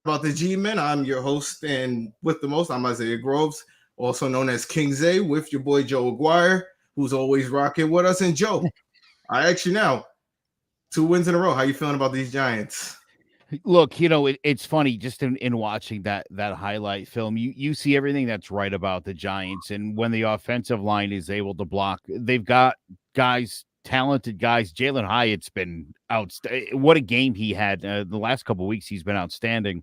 About the GMEN. I'm your host, and with the most, I'm Isaiah Groves, also known as King Zay, with your boy Joe Aguirre, who's always rocking with us. And Joe, I ask you now, 2 wins in a row. How you feeling about these Giants? Look, it's funny just in watching that highlight film, you see everything that's right about the Giants, and when the offensive line is able to block, they've got guys, talented guys. Jalen Hyatt's been what a game he had the last couple of weeks. He's been outstanding.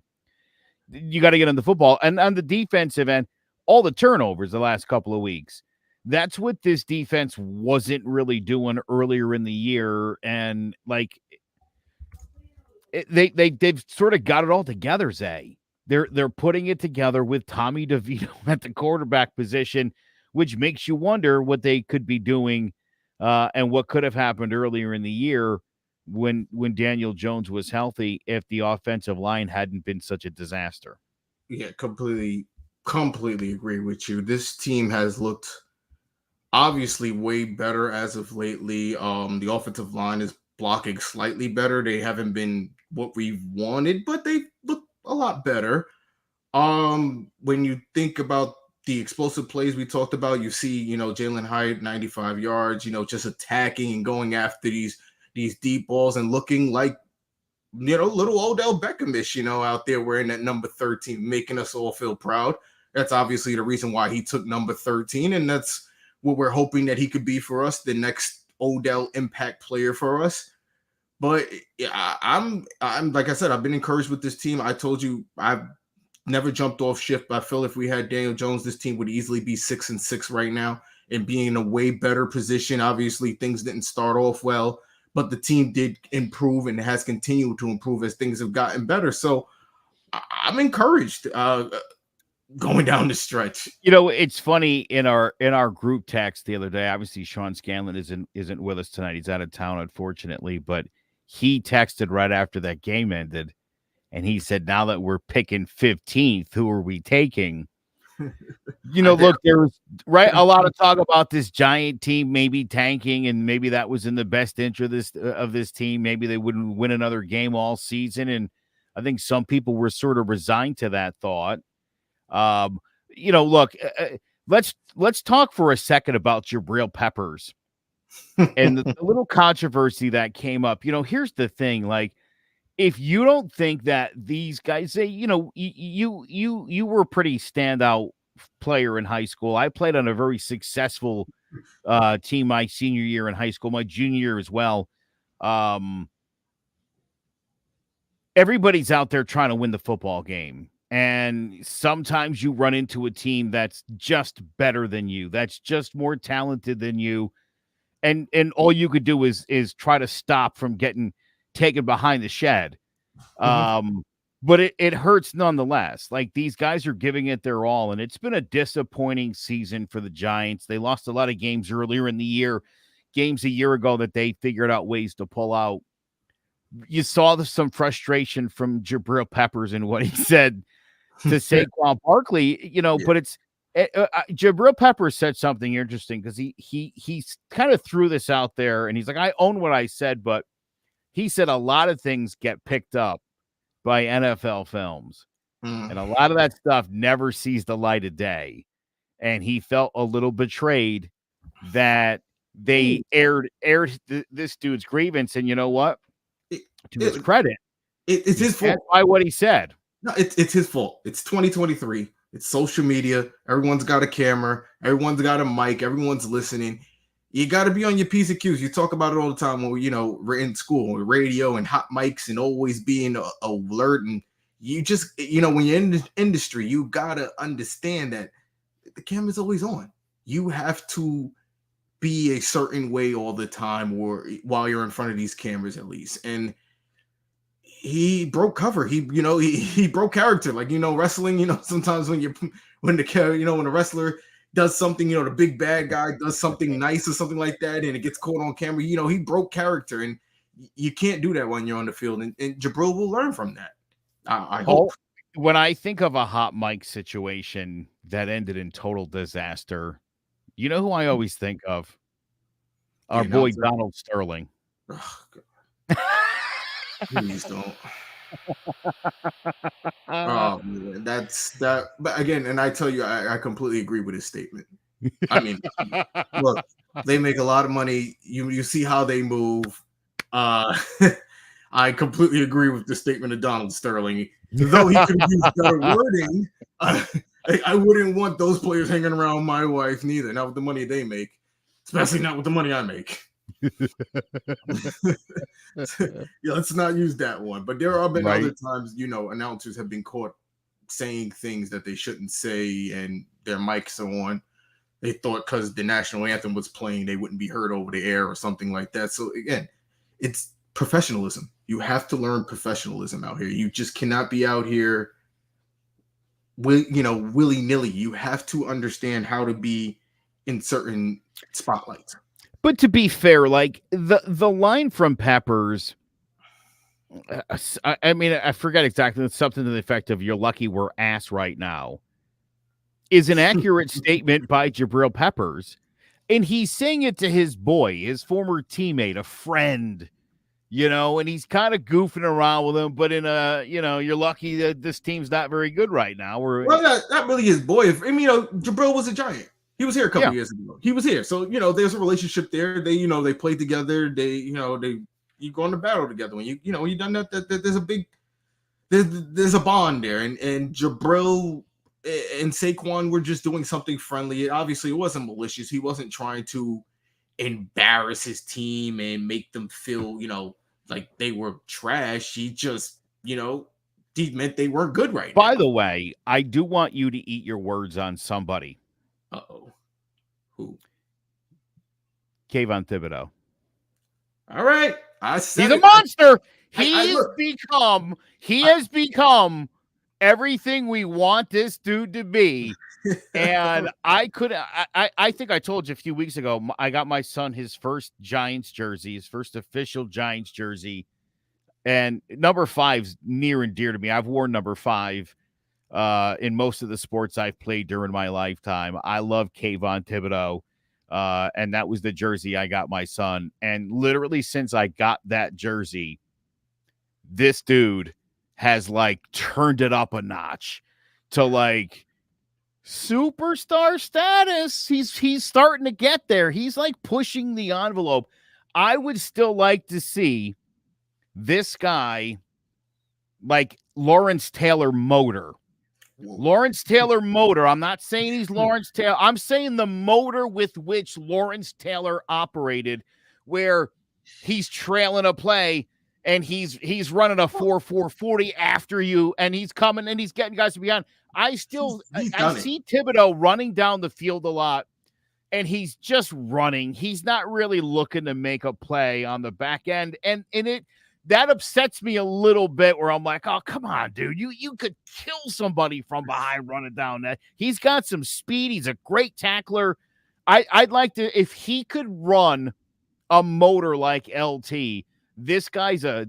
You got to get on the football, and on the defensive end, all the turnovers the last couple of weeks. That's what this defense wasn't really doing earlier in the year, and they've sort of got it all together, Zay. They're putting it together with Tommy DeVito at the quarterback position, which makes you wonder what they could be doing and what could have happened earlier in the year when Daniel Jones was healthy if the offensive line hadn't been such a disaster. Yeah, completely agree with you. This team has looked obviously way better as of lately. The offensive line is blocking slightly better. They haven't been what we've wanted, but they look a lot better. When you think about the explosive plays we talked about, you see, Jalen Hyatt, 95 yards, just attacking and going after these deep balls and looking like, little Odell Beckhamish, out there wearing that number 13, making us all feel proud. That's obviously the reason why he took number 13, and that's what we're hoping that he could be for us, the next Odell impact player for us. But yeah, I'm like I said, I've been encouraged with this team. I told you I've never jumped off ship. I feel if we had Daniel Jones, this team would easily be 6-6 right now and be in a way better position. Obviously, things didn't start off well, but the team did improve and has continued to improve as things have gotten better. So I'm encouraged going down the stretch. It's funny in our group text the other day. Obviously, Sean Scanlon isn't with us tonight. He's out of town, unfortunately, but he texted right after that game ended. And he said, now that we're picking 15th, who are we taking? Look, there was a lot of talk about this Giant team maybe tanking, and maybe that was in the best interest of this team. Maybe they wouldn't win another game all season. And I think some people were sort of resigned to that thought. Look, let's talk for a second about Jabril Peppers and the little controversy that came up. Here's the thing, if you don't think that these guys say, you were a pretty standout player in high school. I played on a very successful team my senior year in high school, my junior year as well. Everybody's out there trying to win the football game. And sometimes you run into a team that's just better than you, that's just more talented than you. And all you could do is try to stop from getting taken behind the shed. But it hurts nonetheless. Like, these guys are giving it their all, and it's been a disappointing season for the Giants. They lost a lot of games earlier in the year, games a year ago that they figured out ways to pull out. You saw some frustration from Jabril Peppers in what he said to Saquon Barkley, but it's Jabril Peppers said something interesting because he kind of threw this out there, and he's like, I own what I said, but he said a lot of things get picked up by NFL films, and a lot of that stuff never sees the light of day. And he felt a little betrayed that they aired this dude's grievance. And you know what? To his credit, it's his fault. By what he said. No, it's his fault. It's 2023. It's social media. Everyone's got a camera. Everyone's got a mic. Everyone's listening. You got to be on your P's and Q's. You talk about it all the time when we're in school with radio and hot mics and always being alert. And you just, when you're in the industry, you got to understand that the camera's always on. You have to be a certain way all the time, or while you're in front of these cameras at least. And he broke cover. He broke character. Like, wrestling, sometimes when the wrestler does something, the big bad guy does something nice or something like that, and it gets caught on camera, he broke character, and you can't do that when you're on the field. And Jabril will learn from that. I hope. When I think of a hot mic situation that ended in total disaster, you know who I always think of? Our boy Donald Sterling. Oh, God. Please don't. Yeah, that's that. But again, and I tell you, I completely agree with his statement. I mean, look, they make a lot of money. You see how they move. Uh, I completely agree with the statement of Donald Sterling. Though he could have used better wording, uh, I wouldn't want those players hanging around my wife neither. Not with the money they make, especially not with the money I make. Yeah, let's not use that one. But there have been other Right. times, announcers have been caught saying things that they shouldn't say, and their mics are on. They thought because the national anthem was playing, they wouldn't be heard over the air or something like that. So again, it's professionalism. You have to learn professionalism out here. You just cannot be out here, willy nilly. You have to understand how to be in certain spotlights. But to be fair, like the line from Peppers, I mean, I forget exactly, something to the effect of "You're lucky we're ass right now," is an accurate statement by Jabril Peppers, and he's saying it to his boy, his former teammate, a friend. And he's kind of goofing around with him, but in you're lucky that this team's not very good right now. Well, not really his boy. Jabril was a Giant. He was here a couple Yeah. years ago. He was here, so there's a relationship there. They played together. You go on the battle together. When you done that, there's a big there's a bond there, and Jabril and Saquon were just doing something friendly. Obviously, it wasn't malicious. He wasn't trying to embarrass his team and make them feel like they were trash. He just he meant they weren't good right By now. the way, I do want you to eat your words on somebody. Uh-oh. Who? Kayvon Thibodeau. All right. I said He's a monster. He look, has become everything we want this dude to be. And I think I told you a few weeks ago, I got my son his first Giants jersey, his first official Giants jersey. And number 5's near and dear to me. I've worn number 5 in most of the sports I've played during my lifetime. I love Kayvon Thibodeau. And that was the jersey I got my son. And literally since I got that jersey, this dude has like turned it up a notch to like superstar status. He's starting to get there. He's like pushing the envelope. I would still like to see this guy like Lawrence Taylor Motor. Lawrence Taylor Motor. I'm not saying he's Lawrence Taylor. I'm saying the motor with which Lawrence Taylor operated, where he's trailing a play and he's running a 4.40 after you, and he's coming and he's getting guys behind. I see Thibodeau running down the field a lot, and he's just running. He's not really looking to make a play on the back end, and that upsets me a little bit, where I'm like, oh, come on, dude. You could kill somebody from behind running down that. He's got some speed. He's a great tackler. I'd like to, if he could run a motor like LT, this guy's a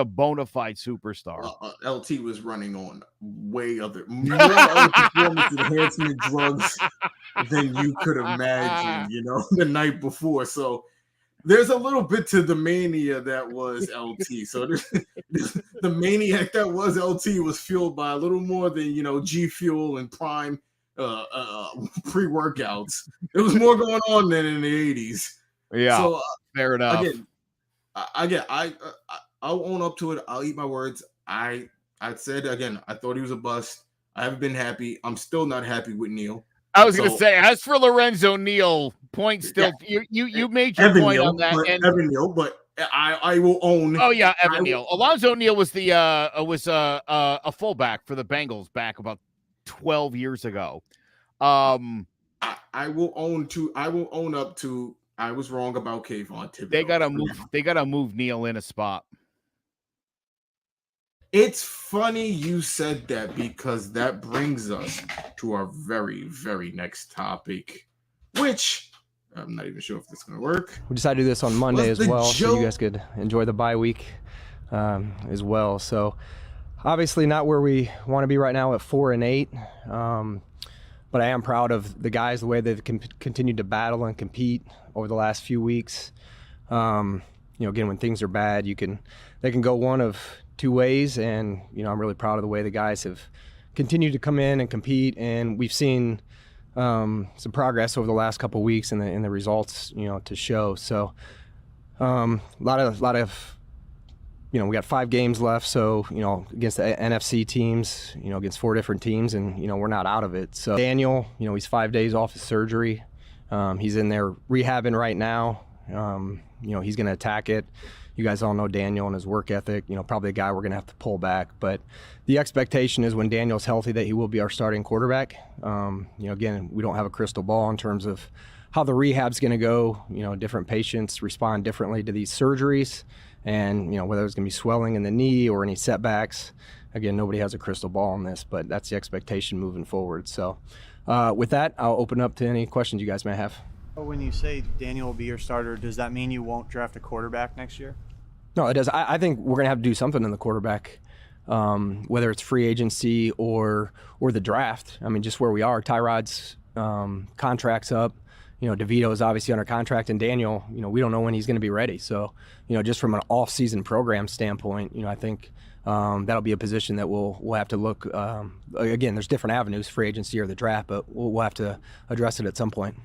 bona fide superstar. LT was running on more other performance enhancement drugs than you could imagine, the night before. So there's a little bit to the mania that was LT. So the maniac that was LT was fueled by a little more than G Fuel and Prime pre-workouts. There was more going on than in the 80s. Yeah, so fair enough. Again, I'll own up to it. I'll eat my words. I said again, I thought he was a bust. I haven't been happy. I'm still not happy with Neal. I was going to say, as for Lorenzo Neal, point still. Yeah. You made your point on that. Evan Neal, but I will own. Oh yeah, Evan Neal. Alonzo Neal was a fullback for the Bengals back about 12 years ago. I will own up to. I was wrong about Kayvon Thibodeau. They gotta move Neal in a spot. It's funny you said that, because that brings us to our very, very next topic, which I'm not even sure if this is going to work. We decided to do this on Monday as well, so you guys could enjoy the bye week as well. So obviously not where we want to be right now at 4-8, but I am proud of the guys, the way they've continued to battle and compete over the last few weeks. Again, when things are bad, they can go one of two ways, and I'm really proud of the way the guys have continue to come in and compete, and we've seen some progress over the last couple of weeks and the results, to show. So a lot of we got 5 games left, so against the NFC teams, against 4 different teams, and we're not out of it. So Daniel, he's 5 days off his surgery. He's in there rehabbing right now. He's going to attack it. You guys all know Daniel and his work ethic. Probably a guy we're going to have to pull back. But the expectation is when Daniel's healthy that he will be our starting quarterback. Again, we don't have a crystal ball in terms of how the rehab's going to go. Different patients respond differently to these surgeries, and whether there's going to be swelling in the knee or any setbacks. Again, nobody has a crystal ball on this, but that's the expectation moving forward. So with that, I'll open up to any questions you guys may have. When you say Daniel will be your starter, does that mean you won't draft a quarterback next year? No, it does. I think we're going to have to do something in the quarterback, whether it's free agency or the draft. I mean, just where we are. Tyrod's contract's up. DeVito is obviously under contract, and Daniel, we don't know when he's going to be ready. So, just from an off-season program standpoint, I think that'll be a position that we'll have to look. Again, there's different avenues, free agency or the draft, but we'll have to address it at some point.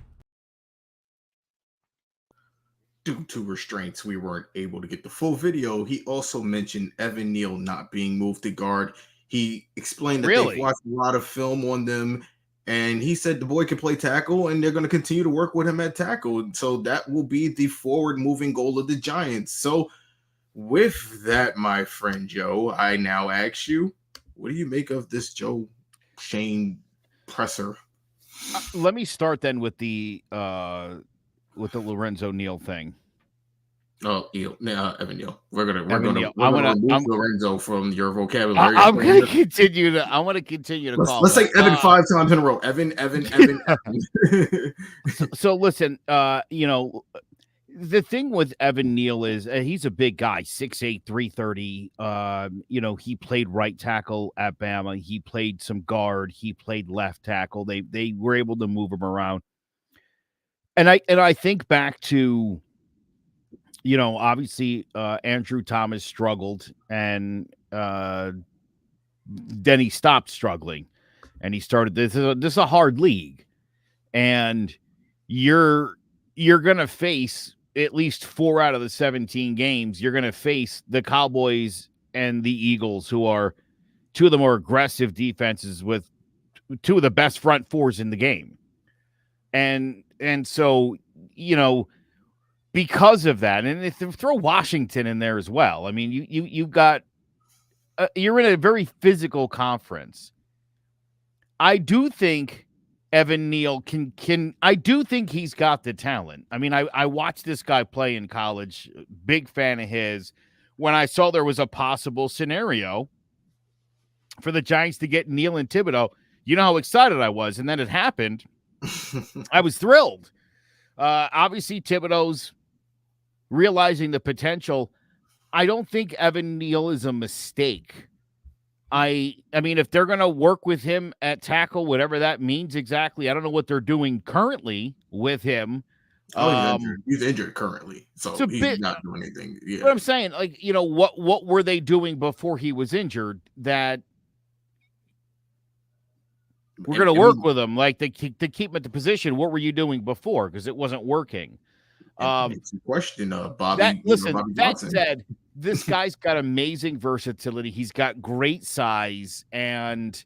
Due to restraints, we weren't able to get the full video. He also mentioned Evan Neal not being moved to guard. He explained that they've watched a lot of film on them, and he said the boy can play tackle, and they're going to continue to work with him at tackle. So that will be the forward-moving goal of the Giants. So with that, my friend Joe, I now ask you, what do you make of this Joe Shane presser? Let me start then with the Lorenzo Neal thing. Oh, Evan Neal. We're gonna remove Lorenzo from your vocabulary. I'm gonna continue to call. Let's say Evan 5 times in a row. Evan. So listen, the thing with Evan Neal is he's a big guy, 6'8", 330. He played right tackle at Bama. He played some guard. He played left tackle. They were able to move him around. And I think back to, obviously Andrew Thomas struggled, and then he stopped struggling, and he started. This is a hard league, and you're gonna face at least 4 out of the 17 games. You're gonna face the Cowboys and the Eagles, who are 2 of the more aggressive defenses with 2 of the best front fours in the game, and so, because of that, and if throw Washington in there as well. I mean, you've got you're in a very physical conference. I do think Evan Neal can. I do think he's got the talent. I mean, I watched this guy play in college. Big fan of his. When I saw there was a possible scenario for the Giants to get Neal and Thibodeau, you know how excited I was, and then it happened. I was thrilled. Obviously, Thibodeau's realizing the potential. I don't think Evan Neal is a mistake. I mean, if they're going to work with him at tackle, whatever that means exactly, I don't know what they're doing currently with him. He's injured currently, so he's not doing anything. Yeah. But I'm saying, what were they doing before he was injured that we're going to work with him, to keep him at the position? What were you doing before? Because it wasn't working. It's a question, Bobby. That said, this guy's got amazing versatility. He's got great size, and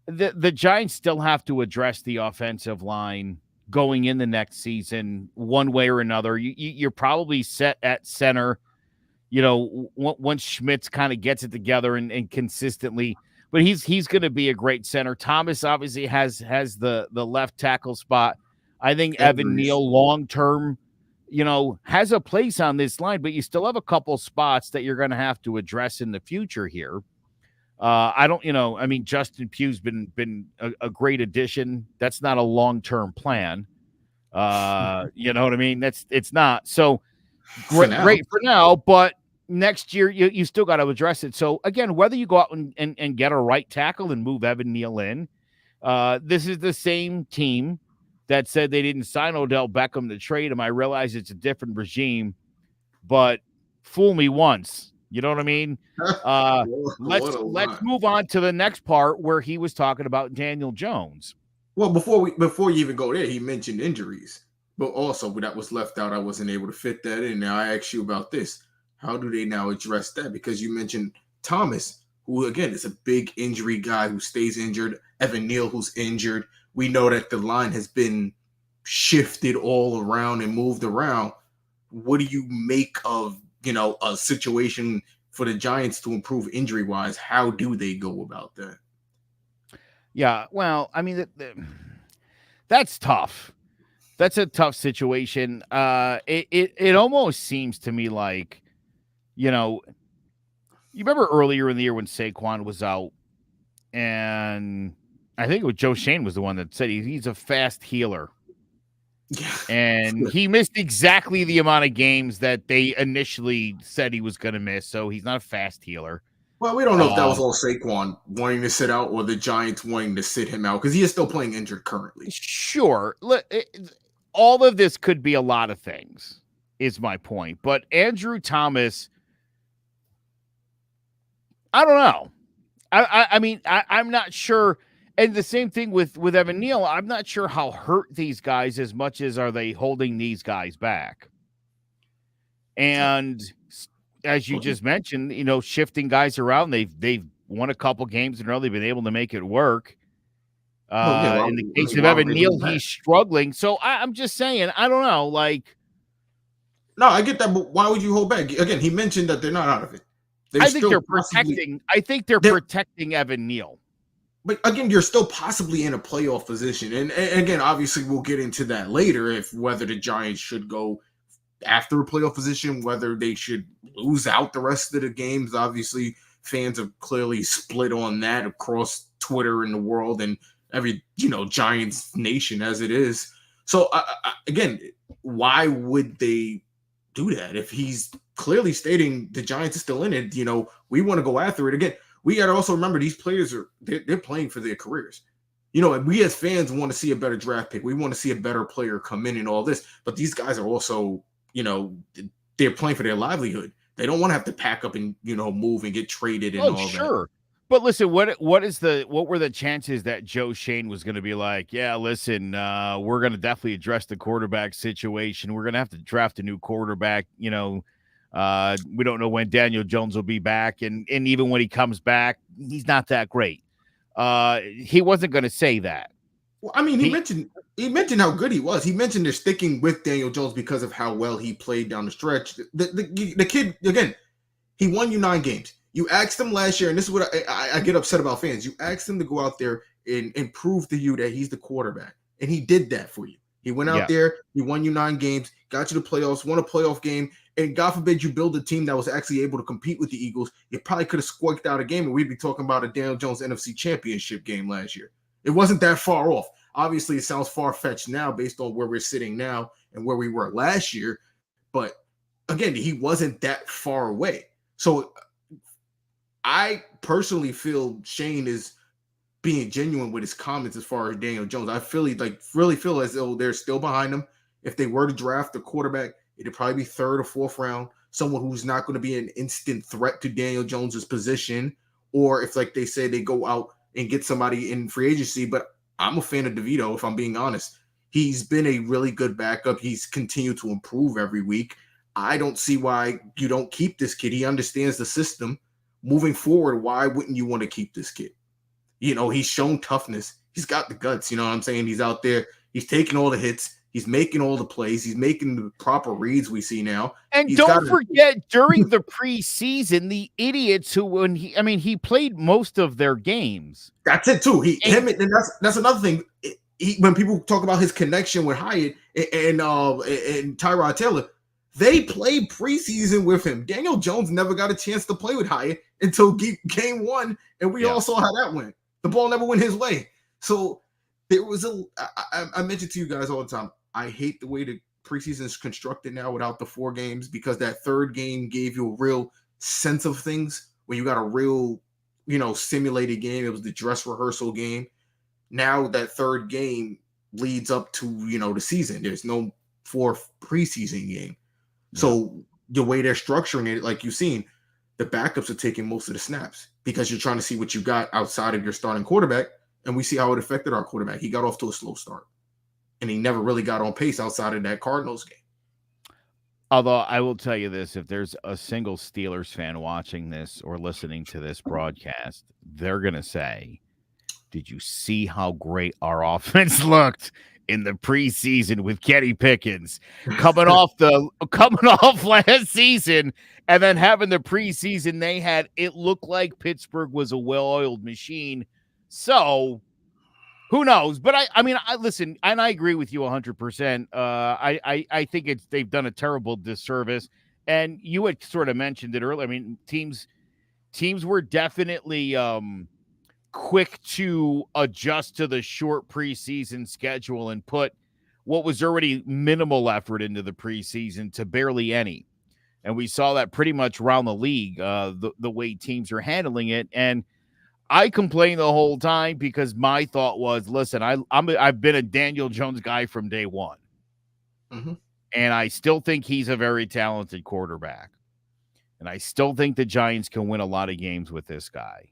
the Giants still have to address the offensive line going in the next season, one way or another. You're probably set at center, once Schmitz kind of gets it together and consistently. But he's going to be a great center. Thomas obviously has the left tackle spot. I think Evan Neal long term, has a place on this line, but you still have a couple spots that you're going to have to address in the future here. Justin Pugh's been a great addition. That's not a long term plan. You know what I mean? It's not. So great for now, but next year, you still got to address it. So, again, whether you go out and get a right tackle and move Evan Neal in, this is the same team that said they didn't sign Odell Beckham to trade him. I realize it's a different regime, but fool me once, You know what I mean? What a Let's line. move on to the next part where he was talking about Daniel Jones. Well, before you even go there, he mentioned injuries, but also that was left out. I wasn't able to fit that in. Now I ask you about this: how do they now address that? Because you mentioned Thomas, who again is a big injury guy who stays injured. Evan Neal, who's injured. We know that the line has been shifted all around and moved around. What do you make of a situation for the Giants to improve injury wise? How do they go about that? Yeah, well, I mean, that's tough. That's a tough situation. It almost seems to me like, you know, you remember earlier in the year when Saquon was out, and I think it was Joe Shane was the one that said he's a fast healer. Yeah. And he missed exactly the amount of games that they initially said he was going to miss. So he's not a fast healer. Well, we don't know if that was all Saquon wanting to sit out or the Giants wanting to sit him out because he is still playing injured currently. Sure. All of this could be a lot of things, is my point. But Andrew Thomas, I don't know. I mean, I'm not sure. And the same thing with Evan Neal. I'm not sure how hurt these guys as much as are they holding these guys back. And as you just mentioned, shifting guys around, they've won a couple games and really been able to make it work. In the case of Evan Neal, he's struggling. So I'm just saying, I don't know. No, I get that, but why would you hold back? Again, he mentioned that they're not out of it. I think they're protecting Evan Neal. But again, you're still possibly in a playoff position. And again, obviously we'll get into that later whether the Giants should go after a playoff position, whether they should lose out the rest of the games. Obviously, fans have clearly split on that across Twitter and the world and every, Giants nation as it is. So again, why would they do that if he's clearly stating the Giants are still in it? We want to go after it. Again, we got to also remember these players they're playing for their careers. And we as fans want to see a better draft pick. We want to see a better player come in and all this. But these guys are also, they're playing for their livelihood. They don't want to have to pack up and, move and get traded and all that. Sure. But listen, what were the chances that Joe Shane was going to be like, yeah, listen, we're going to definitely address the quarterback situation. We're going to have to draft a new quarterback. We don't know when Daniel Jones will be back. And even when he comes back, he's not that great. He wasn't going to say that. Well, I mean, he mentioned how good he was. He mentioned they're sticking with Daniel Jones because of how well he played down the stretch. The kid, again, he won you 9 games. You asked him last year, and this is what I get upset about fans. You asked him to go out there and prove to you that he's the quarterback, and he did that for you. He went out there, he won you 9 games, got you the playoffs, won a playoff game, and God forbid you build a team that was actually able to compete with the Eagles. You probably could have squawked out a game, and we'd be talking about a Daniel Jones NFC Championship game last year. It wasn't that far off. Obviously, it sounds far-fetched now based on where we're sitting now and where we were last year, but again, he wasn't that far away. So I personally feel Shane is being genuine with his comments as far as Daniel Jones. I really feel as though they're still behind him. If they were to draft a quarterback, it'd probably be 3rd or 4th round, someone who's not going to be an instant threat to Daniel Jones's position, or if, like they say, they go out and get somebody in free agency. But I'm a fan of DeVito, if I'm being honest. He's been a really good backup. He's continued to improve every week. I don't see why you don't keep this kid. He understands the system. Moving forward, why wouldn't you want to keep this kid? He's shown toughness. He's got the guts. You know what I'm saying? He's out there. He's taking all the hits. He's making all the plays. He's making the proper reads we see now. And don't forget, during the preseason, the idiots who, he played most of their games. That's it too. And that's another thing. When people talk about his connection with Hyatt and Tyrod Taylor, they played preseason with him. Daniel Jones never got a chance to play with Hyatt until game 1, and we all saw how that went. The ball never went his way. So there was I mentioned to you guys all the time, I hate the way the preseason is constructed now without the 4 games, because that 3rd game gave you a real sense of things when you got a real, simulated game. It was the dress rehearsal game. Now that 3rd game leads up to, the season. There's no 4th preseason game. So the way they're structuring it, like you've seen, the backups are taking most of the snaps because you're trying to see what you got outside of your starting quarterback. And we see how it affected our quarterback. He got off to a slow start, and he never really got on pace outside of that Cardinals game. Although I will tell you this, if there's a single Steelers fan watching this or listening to this broadcast, they're going to say, did you see how great our offense looked in the preseason with Kenny Pickens coming off last season and then having the preseason they had? It looked like Pittsburgh was a well-oiled machine. So who knows? But I listen, and I agree with you 100%. I think they've done a terrible disservice. And you had sort of mentioned it earlier. I mean, teams were definitely quick to adjust to the short preseason schedule and put what was already minimal effort into the preseason to barely any. And we saw that pretty much around the league, the way teams are handling it. And I complained the whole time because my thought was, listen, I've been a Daniel Jones guy from day one. Mm-hmm. And I still think he's a very talented quarterback. And I still think the Giants can win a lot of games with this guy.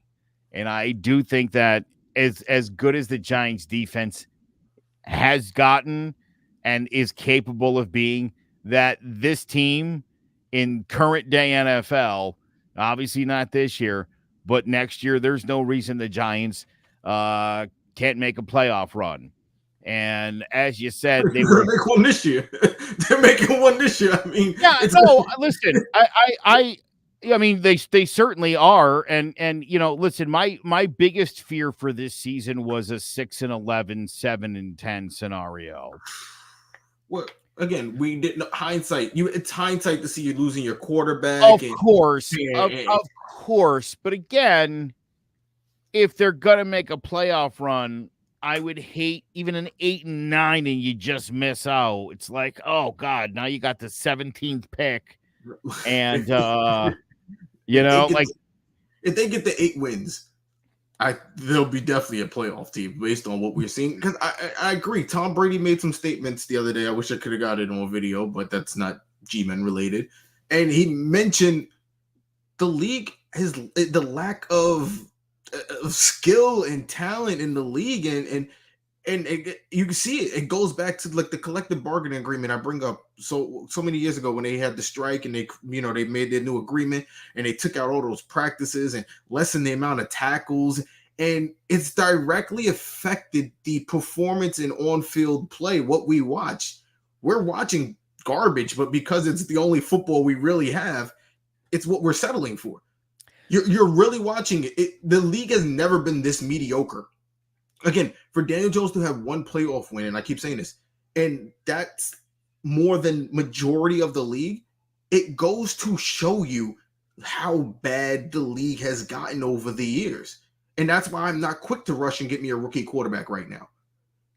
And I do think that as good as the Giants defense has gotten and is capable of being, that this team in current day NFL, obviously not this year, but next year, there's no reason the Giants can't make a playoff run. And as you said, they were make one this year. They're making one this year. I mean, listen, I mean, they certainly are. And listen, my biggest fear for this season was a 6-11, 7-10 scenario. Well, again, we didn't hindsight. It's hindsight to see you losing your quarterback. Of course. But again, if they're gonna make a playoff run, I would hate even an 8-9 and you just miss out. It's like, oh God, now you got the 17th pick, and if they get the 8 wins, they'll be definitely a playoff team based on what we're seeing. Because I agree. Tom Brady made some statements the other day. I wish I could have got it on video, but that's not GMEN related. And he mentioned the league has the lack of skill and talent in the league, and you can see it. It goes back to like the collective bargaining agreement I bring up so many years ago when they had the strike and they made their new agreement and they took out all those practices and lessened the amount of tackles, and it's directly affected the performance and on-field play. What we watch, we're watching garbage, but because it's the only football we really have, it's what we're settling for. You're really watching it. The league has never been this mediocre. Again, for Daniel Jones to have one playoff win, and I keep saying this, and that's more than majority of the league, it goes to show you how bad the league has gotten over the years. And that's why I'm not quick to rush and get me a rookie quarterback right now,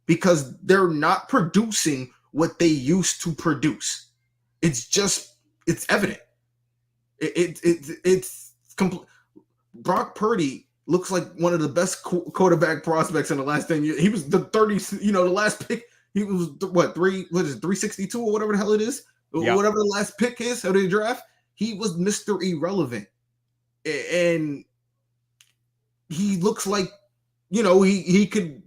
because they're not producing what they used to produce. It's evident. It's complete. Brock Purdy looks like one of the best quarterback prospects in the last 10 years. He was the 30, the last pick. He was 362 or whatever the hell it is, yeah. Whatever the last pick is of the draft. He was Mr. Irrelevant, and he looks like he could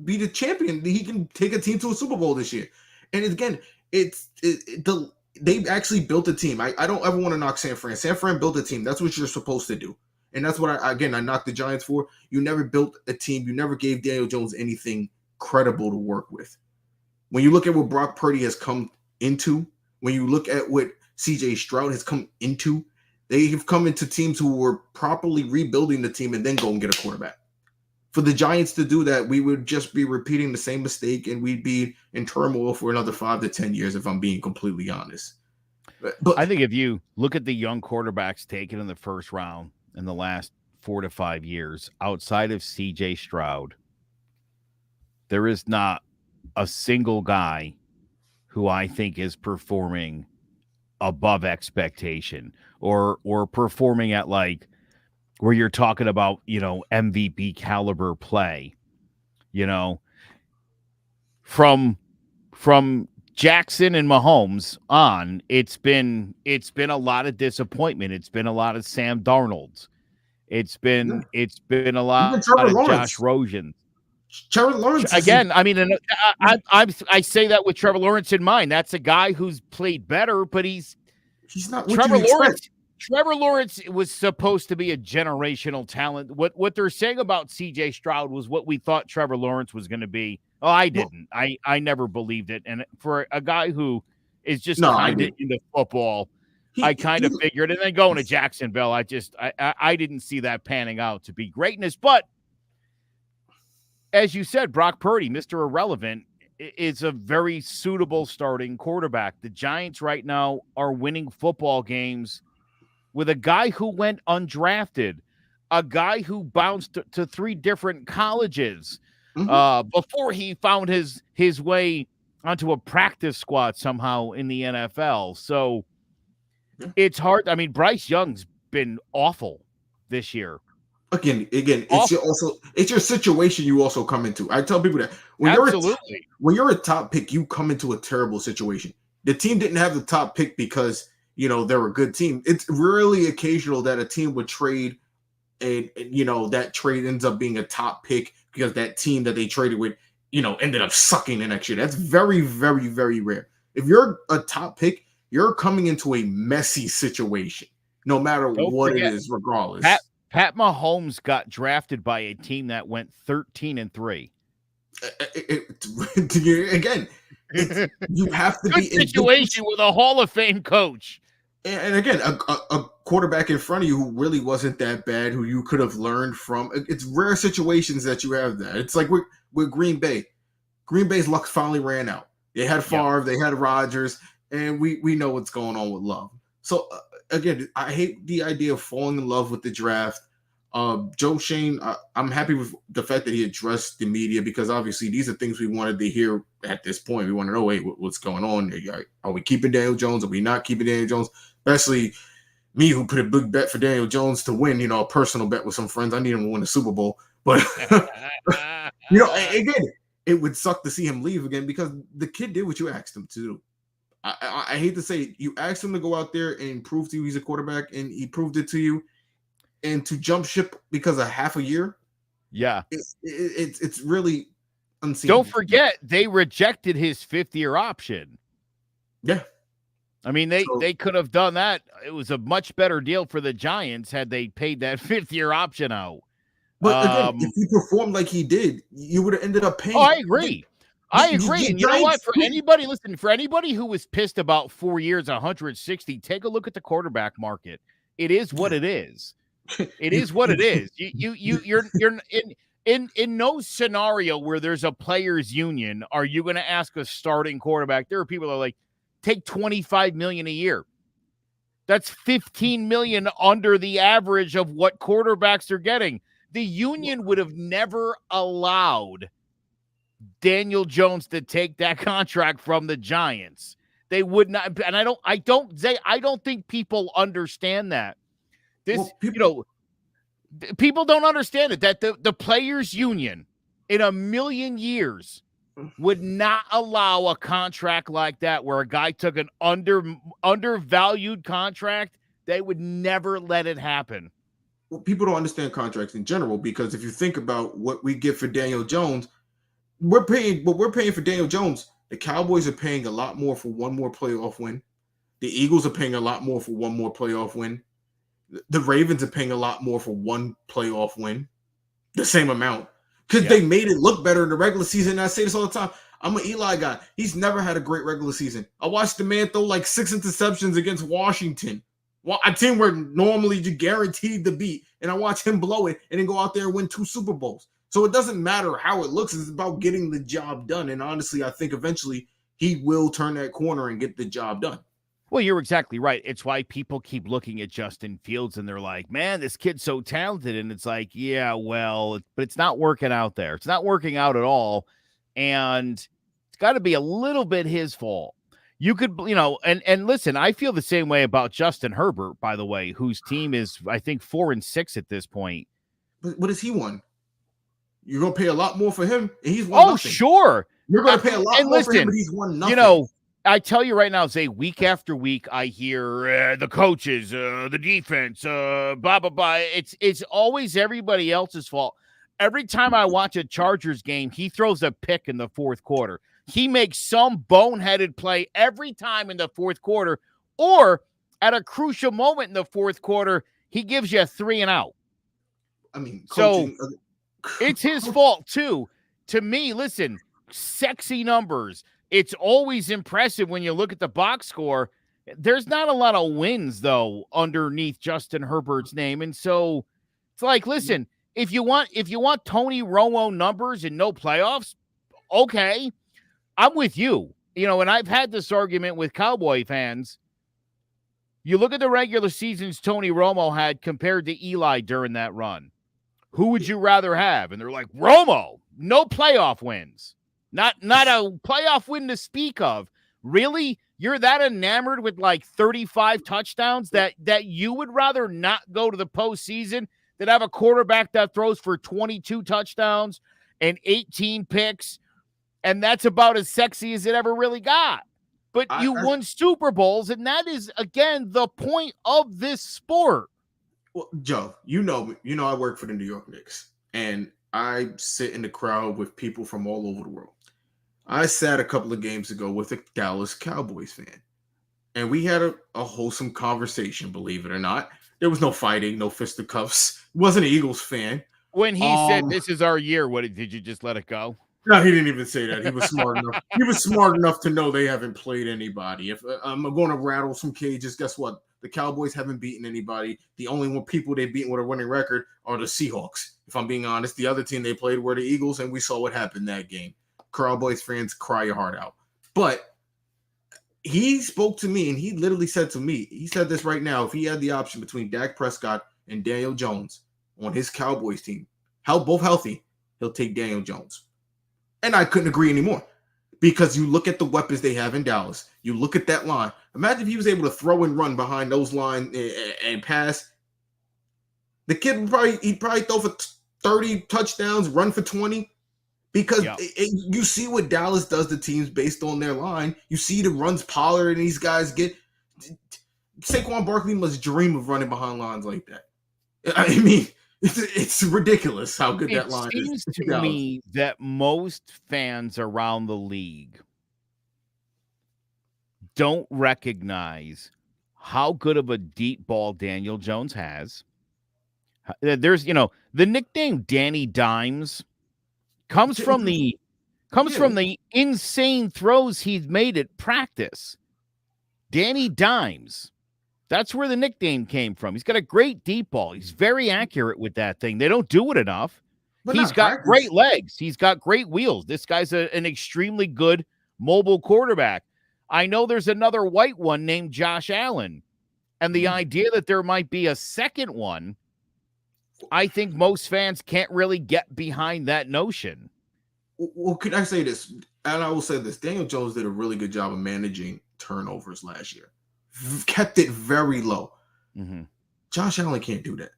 be the champion. He can take a team to a Super Bowl this year. And again, they've actually built a team. I don't ever want to knock San Fran. San Fran built a team. That's what you're supposed to do. And that's what I knocked the Giants for. You never built a team. You never gave Daniel Jones anything credible to work with. When you look at what Brock Purdy has come into, when you look at what CJ Stroud has come into, they have come into teams who were properly rebuilding the team and then go and get a quarterback. For the Giants to do that, we would just be repeating the same mistake, and we'd be in turmoil for another 5 to 10 years, if I'm being completely honest. But I think if you look at the young quarterbacks taken in the first round in the last 4 to 5 years, outside of CJ Stroud, there is not a single guy who I think is performing above expectation or performing at like where you're talking about, MVP caliber play, from Jackson and Mahomes on, it's been a lot of disappointment. It's been a lot of Sam Darnold's. It's been a lot of Josh Rosen. Trevor Lawrence again. I mean, I say that with Trevor Lawrence in mind. That's a guy who's played better, but he's not Trevor Lawrence. Trevor Lawrence was supposed to be a generational talent. What they're saying about C.J. Stroud was what we thought Trevor Lawrence was going to be. Oh, I didn't. I never believed it. And for a guy who is just kind of into football, I kind of figured. And then going to Jacksonville, I didn't see that panning out to be greatness. But as you said, Brock Purdy, Mr. Irrelevant, is a very suitable starting quarterback. The Giants right now are winning football games with a guy who went undrafted, a guy who bounced to 3 different colleges before he found his way onto a practice squad somehow in the NFL. So it's hard. I mean, Bryce Young's been awful this year. Again, it's your situation you also come into. I tell people that when you're a top pick, you come into a terrible situation. The team didn't have the top pick because they're a good team. It's really occasional that a team would trade, and that trade ends up being a top pick because that team that they traded with, ended up sucking the next year. That's very, very, very rare. If you're a top pick, you're coming into a messy situation, no matter what it is, regardless. Pat Mahomes got drafted by a team that went 13-3. Again, you have to be in a situation with a Hall of Fame coach. And again, a quarterback in front of you who really wasn't that bad, who you could have learned from. It's rare situations that you have that. It's like with Green Bay. Green Bay's luck finally ran out. They had Favre, they had Rodgers, and we know what's going on with Love. So again, I hate the idea of falling in love with the draft. Joe Schoen, I'm happy with the fact that he addressed the media, because obviously these are things we wanted to hear at this point. We want to know, hey, what's going on? Are we keeping Daniel Jones? Are we not keeping Daniel Jones? Especially me, who put a big bet for Daniel Jones to win, a personal bet with some friends. I need him to win the Super Bowl. But, again, it would suck to see him leave again, because the kid did what you asked him to do. I hate to say it, you asked him to go out there and prove to you he's a quarterback, and he proved it to you. And to jump ship because of half a year, it's really unseen. Don't forget, they rejected his 5th-year option. Yeah, I mean they could have done that. It was a much better deal for the Giants had they paid that 5th-year option out. But again, if he performed like he did, you would have ended up paying. Oh, I agree. And you know what? For anybody who was pissed about 4 years, 160, take a look at the quarterback market. It is what it is. It is what it is. You're in no scenario where there's a players union are you going to ask a starting quarterback. There are people that are like, take $25 million a year. That's $15 million under the average of what quarterbacks are getting. The union would have never allowed Daniel Jones to take that contract from the Giants. They would not, and I don't think people understand that. People don't understand it, that the players union in a million years would not allow a contract like that where a guy took an undervalued contract. They would never let it happen. Well, people don't understand contracts in general, because if you think about what we get for Daniel Jones, we're paying for Daniel Jones. The Cowboys are paying a lot more for one more playoff win. The Eagles are paying a lot more for one more playoff win. The Ravens are paying a lot more for one playoff win, the same amount, because they made it look better in the regular season. And I say this all the time. I'm an Eli guy. He's never had a great regular season. I watched the man throw like 6 interceptions against Washington, a team we're normally guaranteed to beat, and I watch him blow it and then go out there and win 2 Super Bowls. So it doesn't matter how it looks. It's about getting the job done. And honestly, I think eventually he will turn that corner and get the job done. Well, you're exactly right. It's why people keep looking at Justin Fields and they're like, man, this kid's so talented. And it's like, yeah, well, but it's not working out there. It's not working out at all. And it's got to be a little bit his fault. You could, and listen, I feel the same way about Justin Herbert, by the way, whose team is, I think, 4-6 at this point. But what has he won? You're going to pay a lot more for him, and he's won nothing. Sure. You're going to pay a lot more for him, but he's won nothing. I tell you right now, Zay, week after week, I hear the coaches, the defense, blah, blah, blah. It's always everybody else's fault. Every time I watch a Chargers game, he throws a pick in the fourth quarter. He makes some boneheaded play every time in the fourth quarter, or at a crucial moment in the fourth quarter, he gives you a 3 and out. I mean, coaching, so it's his fault too. To me, listen, sexy numbers. It's always impressive when you look at the box score. There's not a lot of wins, though, underneath Justin Herbert's name. And so it's like, listen, if you want Tony Romo numbers and no playoffs, okay, I'm with you. You know, and I've had this argument with Cowboy fans. You look at the regular seasons Tony Romo had compared to Eli during that run. Who would you rather have? And they're like, Romo, no playoff wins. Not a playoff win to speak of. Really? You're that enamored with like 35 touchdowns that you would rather not go to the postseason than have a quarterback that throws for 22 touchdowns and 18 picks, and that's about as sexy as it ever really got. But you won Super Bowls, and that is, again, the point of this sport. Well, Joe, you know I work for the New York Knicks, and I sit in the crowd with people from all over the world. I sat a couple of games ago with a Dallas Cowboys fan, and we had a wholesome conversation, believe it or not. There was no fighting, no fisticuffs. Wasn't an Eagles fan. When he said, this is our year, did you just let it go? No, he didn't even say that. He was smart enough. He was smart enough to know they haven't played anybody. If I'm going to rattle some cages, guess what? The Cowboys haven't beaten anybody. The only people they've beaten with a winning record are the Seahawks. If I'm being honest, the other team they played were the Eagles, and we saw what happened that game. Cowboys fans, cry your heart out. But he spoke to me, and he literally said to me, he said this right now, if he had the option between Dak Prescott and Daniel Jones on his Cowboys team, both healthy, he'll take Daniel Jones. And I couldn't agree anymore, because you look at the weapons they have in Dallas. You look at that line. Imagine if he was able to throw and run behind those lines and pass. The kid would probably throw for 30 touchdowns, run for 20. Because you see what Dallas does to teams based on their line. You see the runs Pollard and these guys get. Saquon Barkley must dream of running behind lines like that. I mean, it's ridiculous how good that line is. It seems to me that most fans around the league don't recognize how good of a deep ball Daniel Jones has. There's, the nickname Danny Dimes comes from the insane throws he's made at practice. Danny Dimes. That's where the nickname came from. He's got a great deep ball. He's very accurate with that thing. They don't do it enough. But he's got great legs. He's got great wheels. This guy's an extremely good mobile quarterback. I know there's another white one named Josh Allen. And the idea that there might be a second one, I think most fans can't really get behind that notion. Well, could I say this? And I will say this. Daniel Jones did a really good job of managing turnovers last year. Kept it very low. Mm-hmm. Josh Allen can't do that.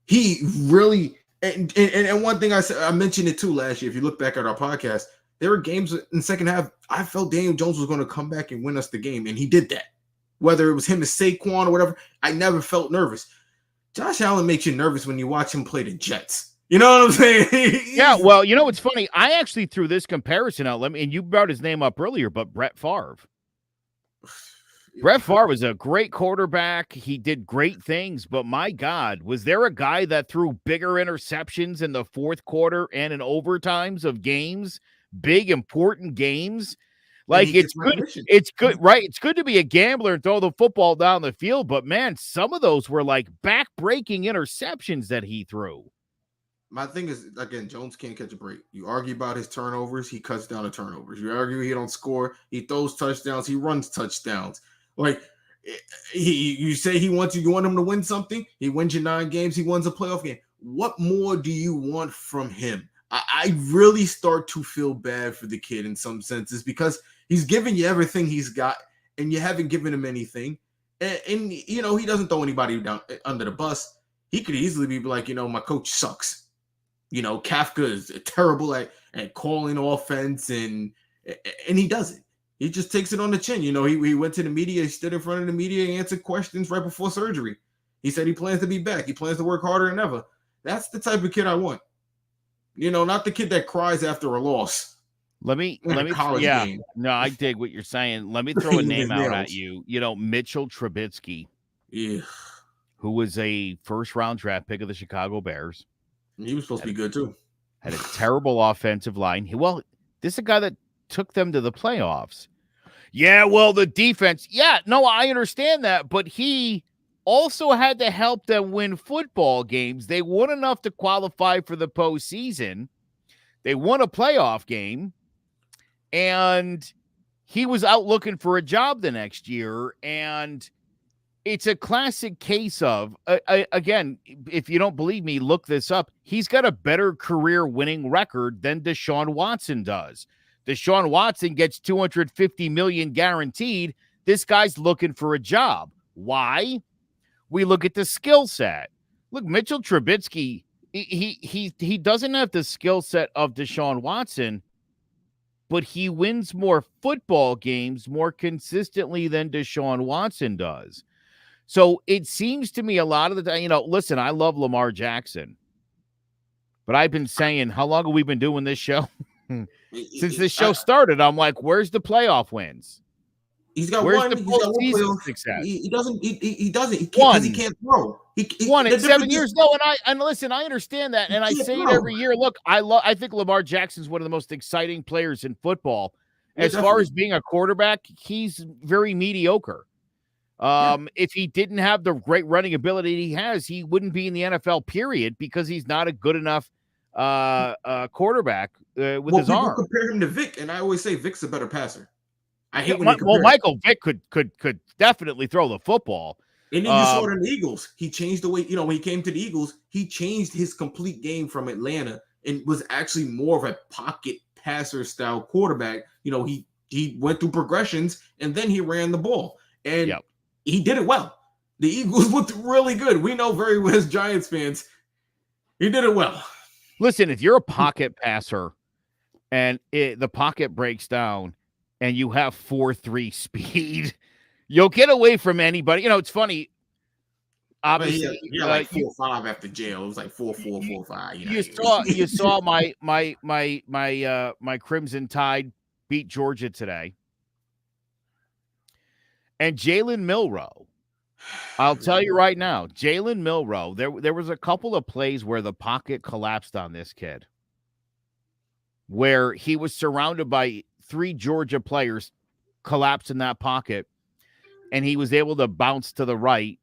He really and one thing I mentioned it too last year. If you look back at our podcast, there were games in the second half I felt Daniel Jones was going to come back and win us the game, and he did that. Whether it was him as Saquon or whatever, I never felt nervous. Josh Allen makes you nervous when you watch him play the Jets. You know what I'm saying? Yeah, well, it's funny. I actually threw this comparison out. And you brought his name up earlier, but Brett Favre. Brett Favre was a great quarterback. He did great things, but my God, was there a guy that threw bigger interceptions in the fourth quarter and in overtimes of games, big, important games? Like, it's good, right? It's good to be a gambler and throw the football down the field, but man, some of those were like back-breaking interceptions that he threw. My thing is, again, Jones can't catch a break. You argue about his turnovers, he cuts down the turnovers. You argue he don't score, he throws touchdowns, he runs touchdowns. Like, you say you want him to win something, he wins you 9 games, he wins a playoff game. What more do you want from him? I really start to feel bad for the kid in some senses, because he's giving you everything he's got, and you haven't given him anything. And he doesn't throw anybody down under the bus. He could easily be like, my coach sucks. Kafka is terrible at calling offense, and he doesn't. He just takes it on the chin. He went to the media, he stood in front of the media and answered questions right before surgery. He said he plans to be back. He plans to work harder than ever. That's the type of kid I want. Not the kid that cries after a loss. Let me game. No, I dig what you're saying. Let me throw a name out at you. Mitchell Trubisky. Yeah. Who was a first-round draft pick of the Chicago Bears. He was supposed to be good, too. Had a terrible offensive line. This is a guy that took them to the playoffs. Yeah, well, the defense. Yeah, no, I understand that. But he also had to help them win football games. They won enough to qualify for the postseason. They won a playoff game. And he was out looking for a job the next year. And it's a classic case of, again, if you don't believe me, look this up. He's got a better career winning record than Deshaun Watson does. Deshaun Watson gets $250 million guaranteed. This guy's looking for a job. Why? We look at the skill set. Look, Mitchell Trubisky, he doesn't have the skill set of Deshaun Watson, but he wins more football games more consistently than Deshaun Watson does. So it seems to me a lot of the time, listen, I love Lamar Jackson, but I've been saying, how long have we been doing this show? Since this show started, I'm like, where's the playoff wins? He's got where's one. The he's got one playoff success? He doesn't. He doesn't. He can't because he can't throw. He won in 7 years. No, and listen, I understand that, and I say it every year. Look, I think Lamar Jackson's one of the most exciting players in football. As far as being a quarterback, he's very mediocre. If he didn't have the great running ability he has, he wouldn't be in the NFL, period, because he's not a good enough quarterback with his arm. People compare him to Vic, and I always say Vic's a better passer. I hate Michael Vick could definitely throw the football. And then you saw it in the Eagles. He changed the way, when he came to the Eagles, he changed his complete game from Atlanta and was actually more of a pocket passer style quarterback. He went through progressions and then he ran the ball. And he did it well. The Eagles looked really good. We know very well as Giants fans, he did it well. Listen, if you're a pocket passer and the pocket breaks down and you have 4.3 speed, you'll get away from anybody. It's funny. Obviously, like 4.5 after jail. It was like 4.4, 4.5. You saw my Crimson Tide beat Georgia today. And Jalen Milroe, I'll tell you right now, Jalen Milroe, there was a couple of plays where the pocket collapsed on this kid, where he was surrounded by 3 Georgia players collapsed in that pocket, and he was able to bounce to the right.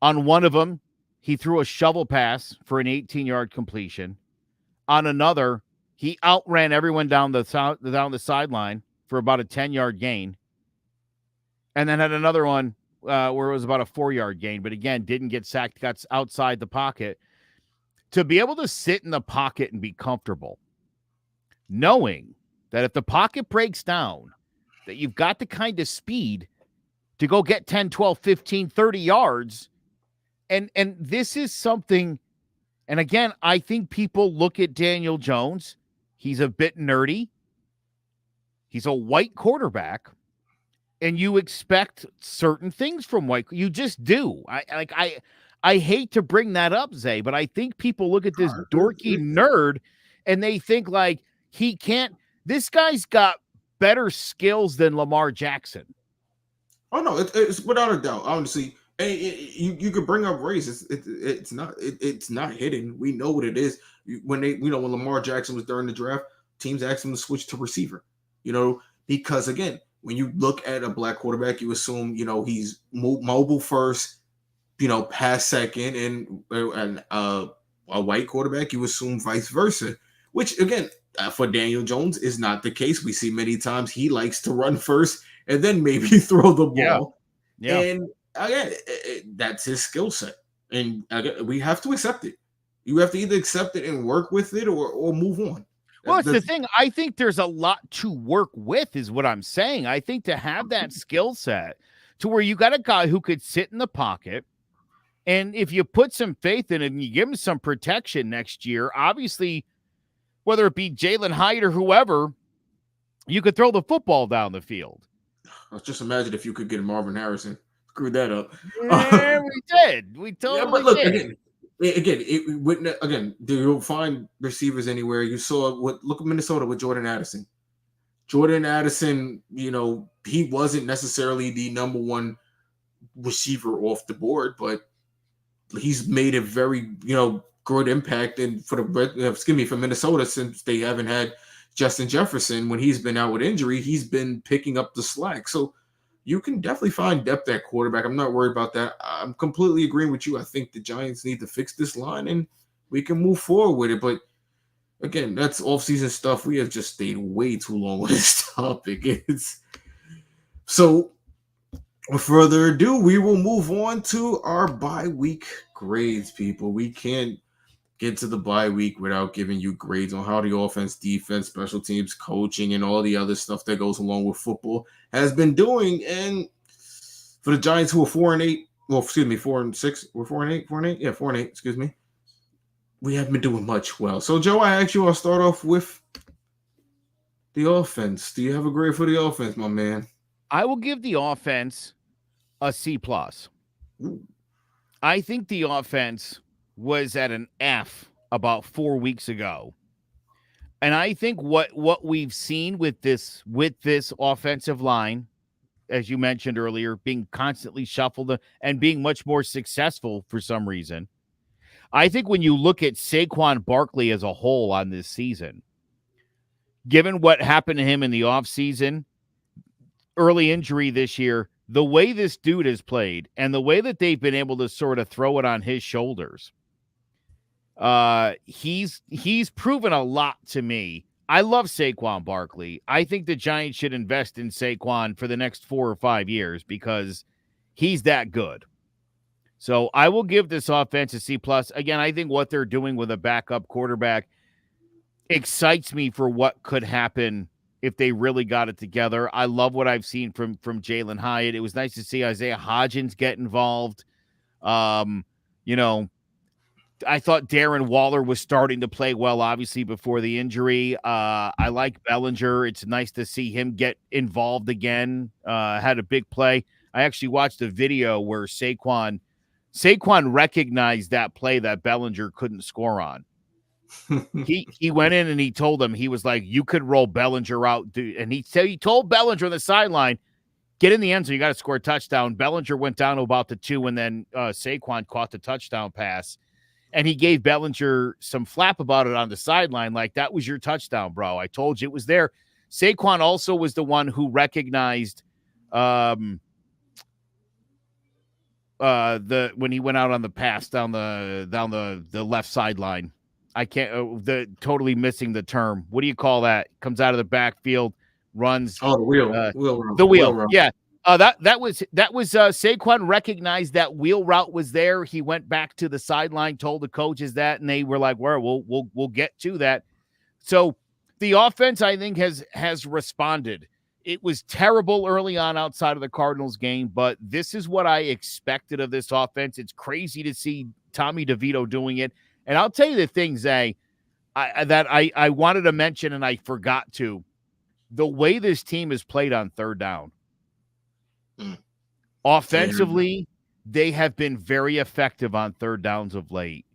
On one of them, he threw a shovel pass for an 18-yard completion. On another, he outran everyone down the sideline for about a 10-yard gain. And then had another one where it was about a 4-yard gain, but again, didn't get sacked, got outside the pocket. To be able to sit in the pocket and be comfortable, knowing that if the pocket breaks down, that you've got the kind of speed to go get 10, 12, 15, 30 yards. And this is something, and again, I think people look at Daniel Jones. He's a bit nerdy. He's a white quarterback. And you expect certain things from white. You just do. I hate to bring that up, Zay, but I think people look at this dorky nerd and they think like he can't. This guy's got better skills than Lamar Jackson. Oh no, it's without a doubt. Honestly, you could bring up race. It's not hidden. We know what it is. When Lamar Jackson was during the draft, teams asked him to switch to receiver. Because again, when you look at a black quarterback, you assume, he's mobile first, pass second, and a white quarterback, you assume vice versa, which again, for Daniel Jones is not the case. We see many times he likes to run first and then maybe throw the ball. Yeah. And again, that's his skill set. And again, we have to accept it. You have to either accept it and work with it or move on. Well, it's the thing. I think there's a lot to work with is what I'm saying. I think to have that skill set to where you got a guy who could sit in the pocket, and if you put some faith in it and you give him some protection next year, obviously, whether it be Jalen Hyde or whoever, you could throw the football down the field. Just imagine if you could get Marvin Harrison. Screw that up. Yeah, we did. We totally look, did. It wouldn't. Again, you'll find receivers anywhere. You saw look at Minnesota with Jordan Addison. Jordan Addison, he wasn't necessarily the number one receiver off the board, but he's made a very, good impact for Minnesota, since they haven't had Justin Jefferson. When he's been out with injury, he's been picking up the slack. So you can definitely find depth at quarterback. I'm not worried about that. I'm completely agreeing with you. I think the Giants need to fix this line and we can move forward with it. But again, that's off-season stuff. We have just stayed way too long on this topic. So without further ado, we will move on to our bye week grades, people. We can't get to the bye week without giving you grades on how the offense, defense, special teams, coaching, and all the other stuff that goes along with football has been doing. And for the Giants, who are 4-8, 4-6, we're 4-8, yeah, 4-8, excuse me. We haven't been doing much well. So, Joe, I'll start off with the offense. Do you have a grade for the offense, my man? I will give the offense a C+. I think the offense was at an F about 4 weeks ago. And I think what we've seen with this offensive line, as you mentioned earlier, being constantly shuffled and being much more successful for some reason. I think when you look at Saquon Barkley as a whole on this season, given what happened to him in the offseason, early injury this year, the way this dude has played and the way that they've been able to sort of throw it on his shoulders, he's proven a lot to me. I love Saquon Barkley. I think the Giants should invest in Saquon for the next 4 or 5 years because he's that good. So I will give this offense a C+. Again, I think what they're doing with a backup quarterback excites me for what could happen if they really got it together. I love what I've seen from Jalen Hyatt. It was nice to see Isaiah Hodgins get involved. I thought Darren Waller was starting to play well, obviously, before the injury. I like Bellinger. It's nice to see him get involved again. Had a big play. I actually watched a video where Saquon recognized that play that Bellinger couldn't score on. He went in and he told him, he was like, you could roll Bellinger out, dude. And he told Bellinger on the sideline, get in the end zone, you got to score a touchdown. Bellinger went down to about the 2, and then Saquon caught the touchdown pass. And he gave Bellinger some flap about it on the sideline, like, that was your touchdown, bro. I told you it was there. Saquon also was the one who recognized when he went out on the pass down the left sideline. I can't totally missing the term. What do you call that? Comes out of the backfield, runs. Oh, the wheel. The wheel. Yeah. That was Saquon recognized that wheel route was there. He went back to the sideline, told the coaches that, and they were like, "Well, we'll get to that." So the offense, I think, has responded. It was terrible early on outside of the Cardinals game, but this is what I expected of this offense. It's crazy to see Tommy DeVito doing it. And I'll tell you the thing, Zay, I wanted to mention and I forgot to. The way this team has played on third down. Offensively, they have been very effective on third downs of late.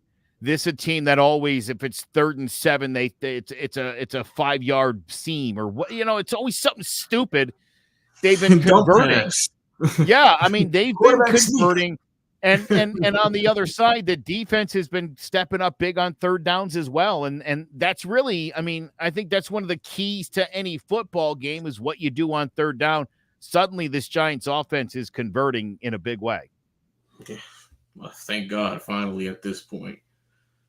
This is a team that always, if it's 3rd and 7, it's a 5-yard seam or what, it's always something stupid. They've been converting. Yeah, I mean, they've been converting. And on the other side, the defense has been stepping up big on third downs as well. And that's really, I mean, I think that's one of the keys to any football game is what you do on third down. Suddenly this Giants offense is converting in a big way. Yeah. Well, thank God, finally at this point.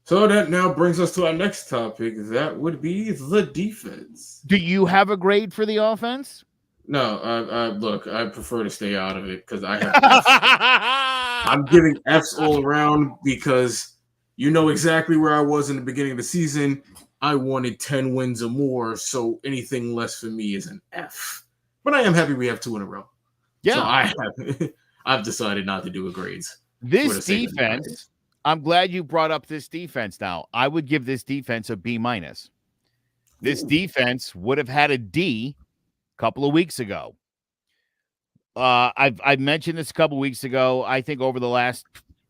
So that now brings us to our next topic. That would be the defense. Do you have a grade for the offense? No, look, I prefer to stay out of it because I have F's. I'm giving F's all around because you know exactly where I was in the beginning of the season. I wanted 10 wins or more, so anything less for me is an F. But I am happy we have 2 in a row. Yeah. So I've decided not to do a grades. This defense, I'm glad you brought up this defense now. I would give this defense a B-. This defense would have had a D a couple of weeks ago. I've mentioned this a couple weeks ago. I think over the last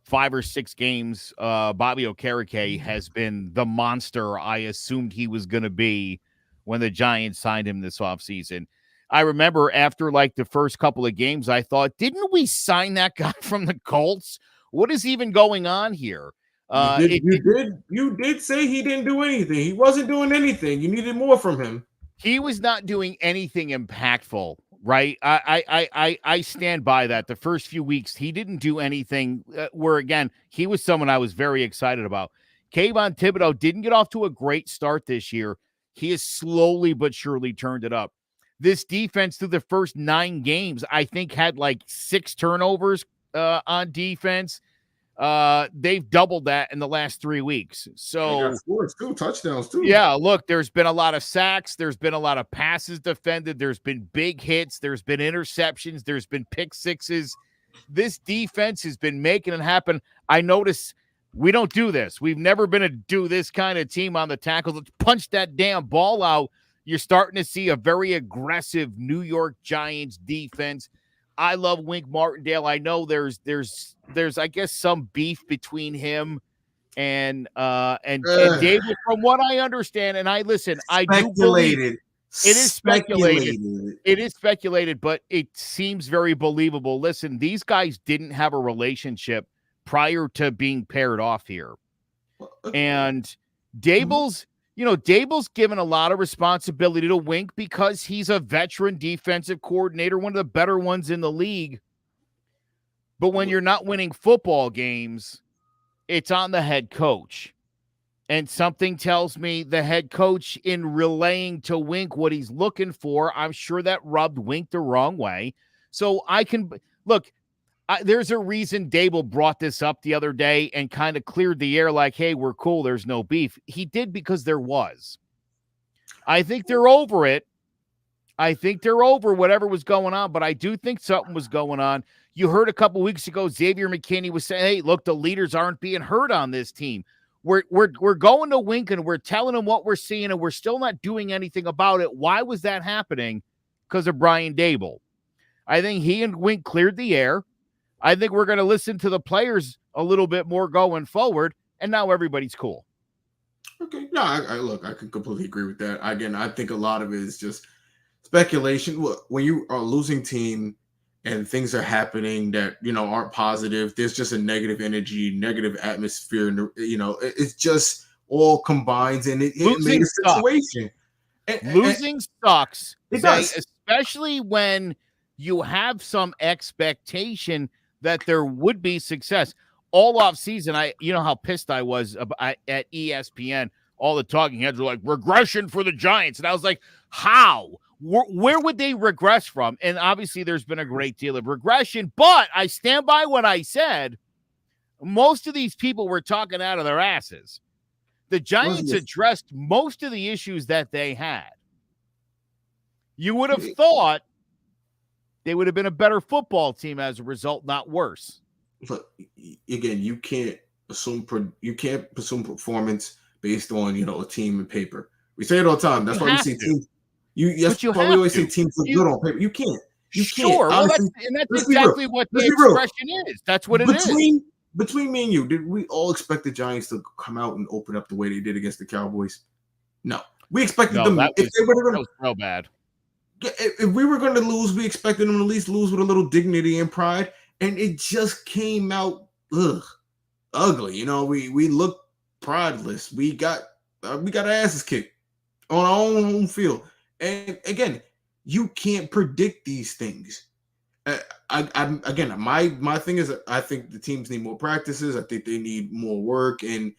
5 or 6 games, Bobby Okereke has been the monster I assumed he was going to be when the Giants signed him this offseason. I remember after like the first couple of games, I thought, didn't we sign that guy from the Colts? What is even going on here? You did say he didn't do anything. He wasn't doing anything. You needed more from him. He was not doing anything impactful, right? I stand by that. The first few weeks, he didn't do anything where, again, he was someone I was very excited about. Kayvon Thibodeau didn't get off to a great start this year. He has slowly but surely turned it up. This defense through the first 9 games, I think, had like 6 turnovers on defense. They've doubled that in the last 3 weeks. So they got scores too, touchdowns too. Yeah, look, there's been a lot of sacks, there's been a lot of passes defended, there's been big hits, there's been interceptions, there's been pick sixes. This defense has been making it happen. I notice we don't do this. We've never been a do this kind of team on the tackles. Let's punch that damn ball out. You're starting to see a very aggressive New York Giants defense. I love Wink Martindale. I know there's I guess some beef between him and David, from what I understand. And I listen, I do believe it is speculated. It is speculated, but it seems very believable. Listen, these guys didn't have a relationship prior to being paired off here. And Dable's given a lot of responsibility to Wink because he's a veteran defensive coordinator, one of the better ones in the league. But when you're not winning football games, it's on the head coach. And something tells me the head coach, in relaying to Wink what he's looking for, I'm sure that rubbed Wink the wrong way. So I can look, there's a reason Dable brought this up the other day and kind of cleared the air like, hey, we're cool, there's no beef. He did because there was. I think they're over it. I think they're over whatever was going on, but I do think something was going on. You heard a couple weeks ago, Xavier McKinney was saying, hey, look, the leaders aren't being heard on this team. We're going to Wink and we're telling him what we're seeing and we're still not doing anything about it. Why was that happening? Because of Brian Dable. I think he and Wink cleared the air. I think we're going to listen to the players a little bit more going forward, and now everybody's cool. Okay. No, I can completely agree with that. Again, I think a lot of it is just speculation. When you are a losing team and things are happening that, aren't positive, there's just a negative energy, negative atmosphere, and, it's just all combines, and it made a situation. Losing sucks. It does. Especially when you have some expectation that there would be success. All off season, how pissed I was at ESPN. All the talking heads were like, regression for the Giants. And I was like, how? Where would they regress from? And obviously there's been a great deal of regression, but I stand by what I said. Most of these people were talking out of their asses. The Giants addressed most of the issues that they had. You would have thought they would have been a better football team as a result, not worse. But again, you can't assume performance based on a team and paper. We say it all the time. That's why we say teams. We always say teams look good on paper. You can't. Sure. Well, that's exactly what the expression is. That's what it is. Between me and you, did we all expect the Giants to come out and open up the way they did against the Cowboys? No. We expected them. That was so bad. If we were going to lose, we expected them to at least lose with a little dignity and pride, and it just came out ugly. We looked prideless. We got our asses kicked on our own home field. And again, you can't predict these things. My thing is, I think the teams need more practices. I think they need more work. And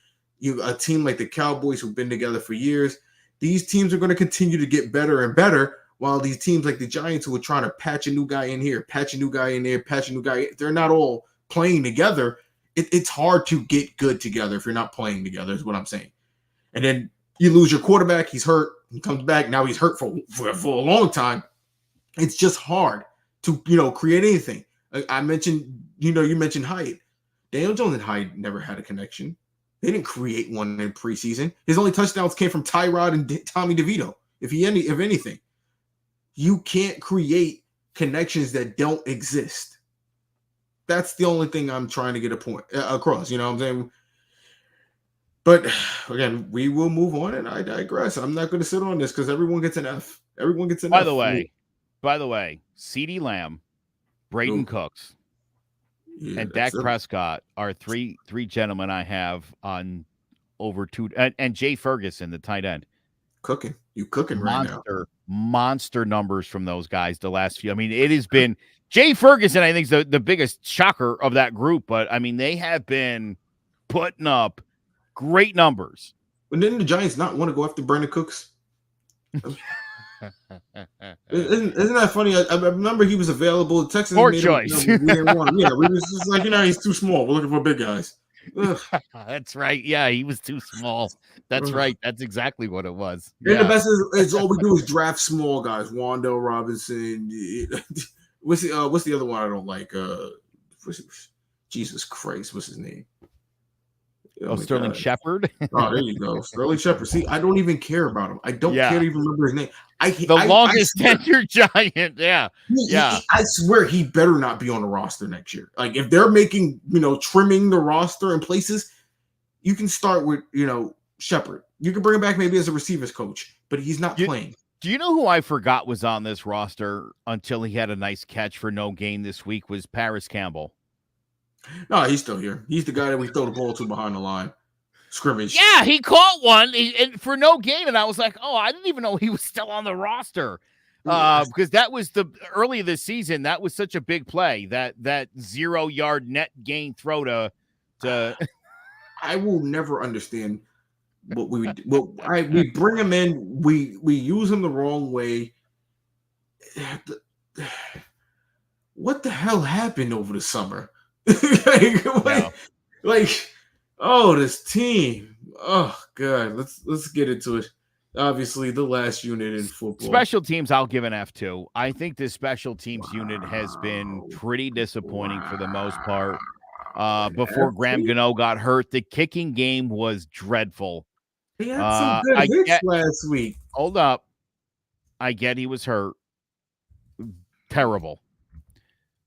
a team like the Cowboys, who've been together for years, these teams are going to continue to get better and better. While these teams like the Giants, who are trying to patch a new guy in here, patch a new guy in there, patch a new guy, they're not all playing together. It's hard to get good together if you're not playing together, is what I'm saying. And then you lose your quarterback. He's hurt. He comes back. Now he's hurt for a long time. It's just hard to, create anything. I mentioned, you mentioned Hyatt. Daniel Jones and Hyatt never had a connection. They didn't create one in preseason. His only touchdowns came from Tyrod and Tommy DeVito, if anything. You can't create connections that don't exist. That's the only thing I'm trying to get a point across. You know what I'm saying? But again, we will move on, and I digress. I'm not going to sit on this because everyone gets an F. Everyone gets an By F. the way, CeeDee Lamb, Braden Cooks, and Dak Prescott are three gentlemen I have on over two, and Jay Ferguson, the tight end. You cooking right now. Monster numbers from those guys the last few. I mean, it has been Jay Ferguson, I think, is the biggest shocker of that group, but I mean, they have been putting up great numbers. But didn't the Giants not want to go after Brandon Cooks? Isn't that funny? I remember he was available. The Texans Poor made choice. Him, we didn't want him. Yeah, we was just like, he's too small. We're looking for big guys. That's right. Yeah, he was too small. That's right. That's exactly what it was. And the best is all we do is draft small guys. Wandale Robinson. What's the other one I don't like? Jesus Christ, what's his name? Sterling Shepard. Oh, there you go, Sterling Shepard. See, I don't even care about him. I don't care to even remember his name. The longest tenured Giant. Yeah. I swear he better not be on the roster next year. Like if they're making, trimming the roster in places, you can start with, Shepard. You can bring him back maybe as a receivers coach, but he's not playing. Do you know who I forgot was on this roster until he had a nice catch for no gain this week was Paris Campbell? No, he's still here. He's the guy that we throw the ball to behind the line. Scrimmage. Yeah, he caught one and for no gain, and I was like, oh, I didn't even know he was still on the roster. Because that was early this season, that was such a big play, that 0-yard net gain throw to I will never understand what we bring him in, we use him the wrong way. What the hell happened over the summer? This team. Oh god, let's get into it. Obviously, the last unit in football. Special teams, I'll give an F to. I think this special teams unit has been pretty disappointing for the most part. Before Graham Gano got hurt, the kicking game was dreadful. He had some good hits last week. Hold up. I get he was hurt. Terrible.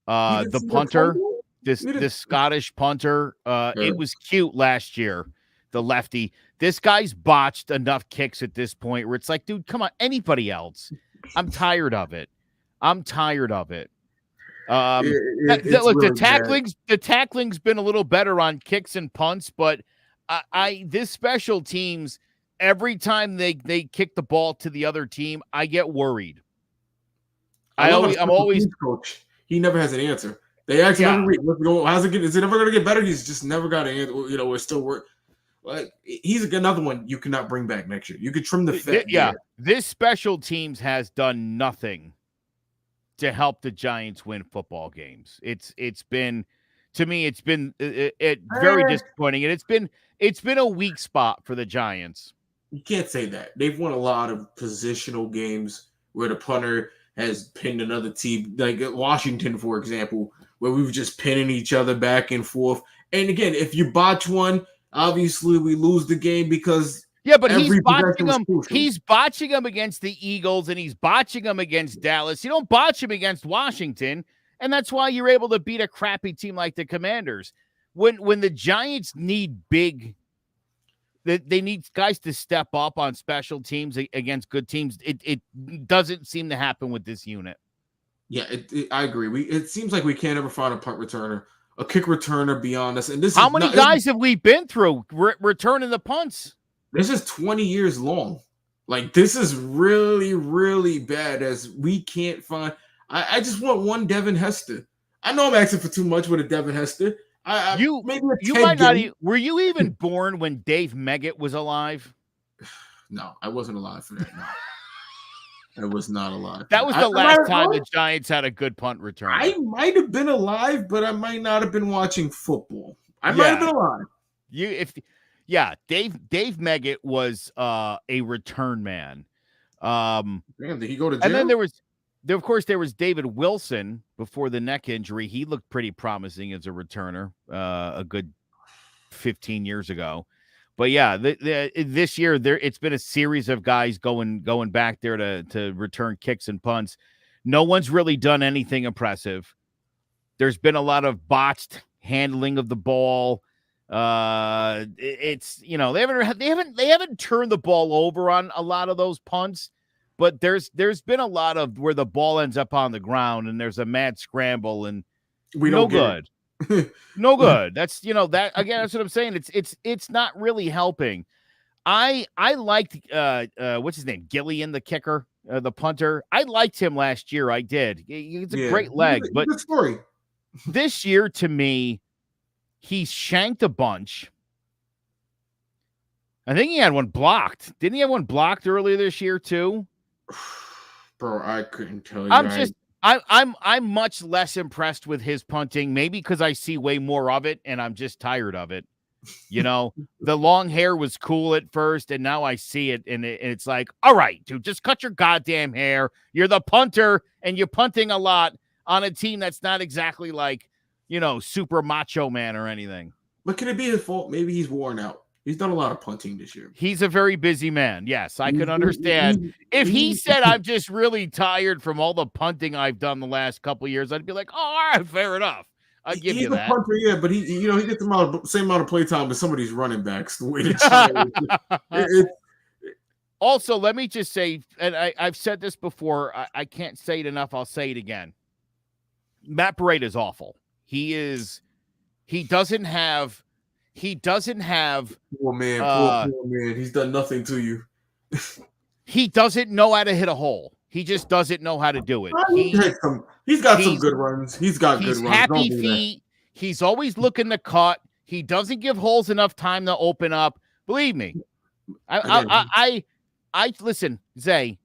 The punter, this Scottish punter, it was cute last year, the lefty. This guy's botched enough kicks at this point where it's like, dude, come on, anybody else. I'm tired of it. Look, the tackling's been a little better on kicks and punts, but this special teams, every time they kick the ball to the other team, I get worried. I'm always coach. He never has an answer. They ask him every week, how's it? Is it ever going to get better? He's just never got an answer. It's still work. Like he's another one you cannot bring back next year. You could trim the fat. This special teams has done nothing to help the Giants win football games. It's been very disappointing, and it's been a weak spot for the Giants. You can't say that. They've won a lot of positional games where the punter has pinned another team, like Washington, for example, where we were just pinning each other back and forth. And again, if you botch one, obviously we lose the game because but he's botching them against the Eagles and he's botching them against Dallas. You don't botch him against Washington, and that's why you're able to beat a crappy team like the Commanders. When the Giants need big, they need guys to step up on special teams against good teams. It doesn't seem to happen with this unit. Yeah, I agree. It seems like we can't ever find a punt returner, a kick returner beyond us. And how many guys have we been through returning the punts? This is 20 years long. Like this is really, really bad. As we can't find. I just want one Devin Hester. I know I'm asking for too much with a Devin Hester. You might not. Were you even born when Dave Meggett was alive? No, I wasn't alive for that. No. I was not alive. That was the last time the Giants had a good punt return. I might have been alive, but I might not have been watching football. I might have been alive. Dave Meggett was a return man. Damn, did he go to jail? And then there was David Wilson before the neck injury. He looked pretty promising as a returner a good 15 years ago. But yeah, this year it's been a series of guys going back there to return kicks and punts. No one's really done anything impressive. There's been a lot of botched handling of the ball. It's they haven't turned the ball over on a lot of those punts, but there's been a lot of where the ball ends up on the ground and there's a mad scramble and we don't good. No good. That's that again. That's what I'm saying. It's not really helping. I liked what's his name, Gillian, the kicker, the punter. I liked him last year. I did. It's a great leg, but good story. This year, to me, he shanked a bunch. I think he had one blocked. Didn't he have one blocked earlier this year too? Bro, I couldn't tell you. I'm much less impressed with his punting, maybe because I see way more of it and I'm just tired of it. The long hair was cool at first, and now I see it, and it's like, all right, dude, just cut your goddamn hair. You're the punter, and you're punting a lot on a team that's not exactly like, super macho man or anything. But can it be his fault? Maybe he's worn out. He's done a lot of punting this year. He's a very busy man. Yes, I can understand. If he said, I'm just really tired from all the punting I've done the last couple of years, I'd be like, oh, all right, fair enough. I'd give you that. He's a punter, yeah, but he gets the same amount of play time as some of these running backs. The way to Also, let me just say, and I've said this before, I can't say it enough. I'll say it again. Matt Breida is awful. He doesn't have. Poor man. He's done nothing to you. He doesn't know how to hit a hole. He just doesn't know how to do it. He's got some good runs. He's good runs. Happy feet. He's always looking to cut. He doesn't give holes enough time to open up. Believe me. I listen, Zay,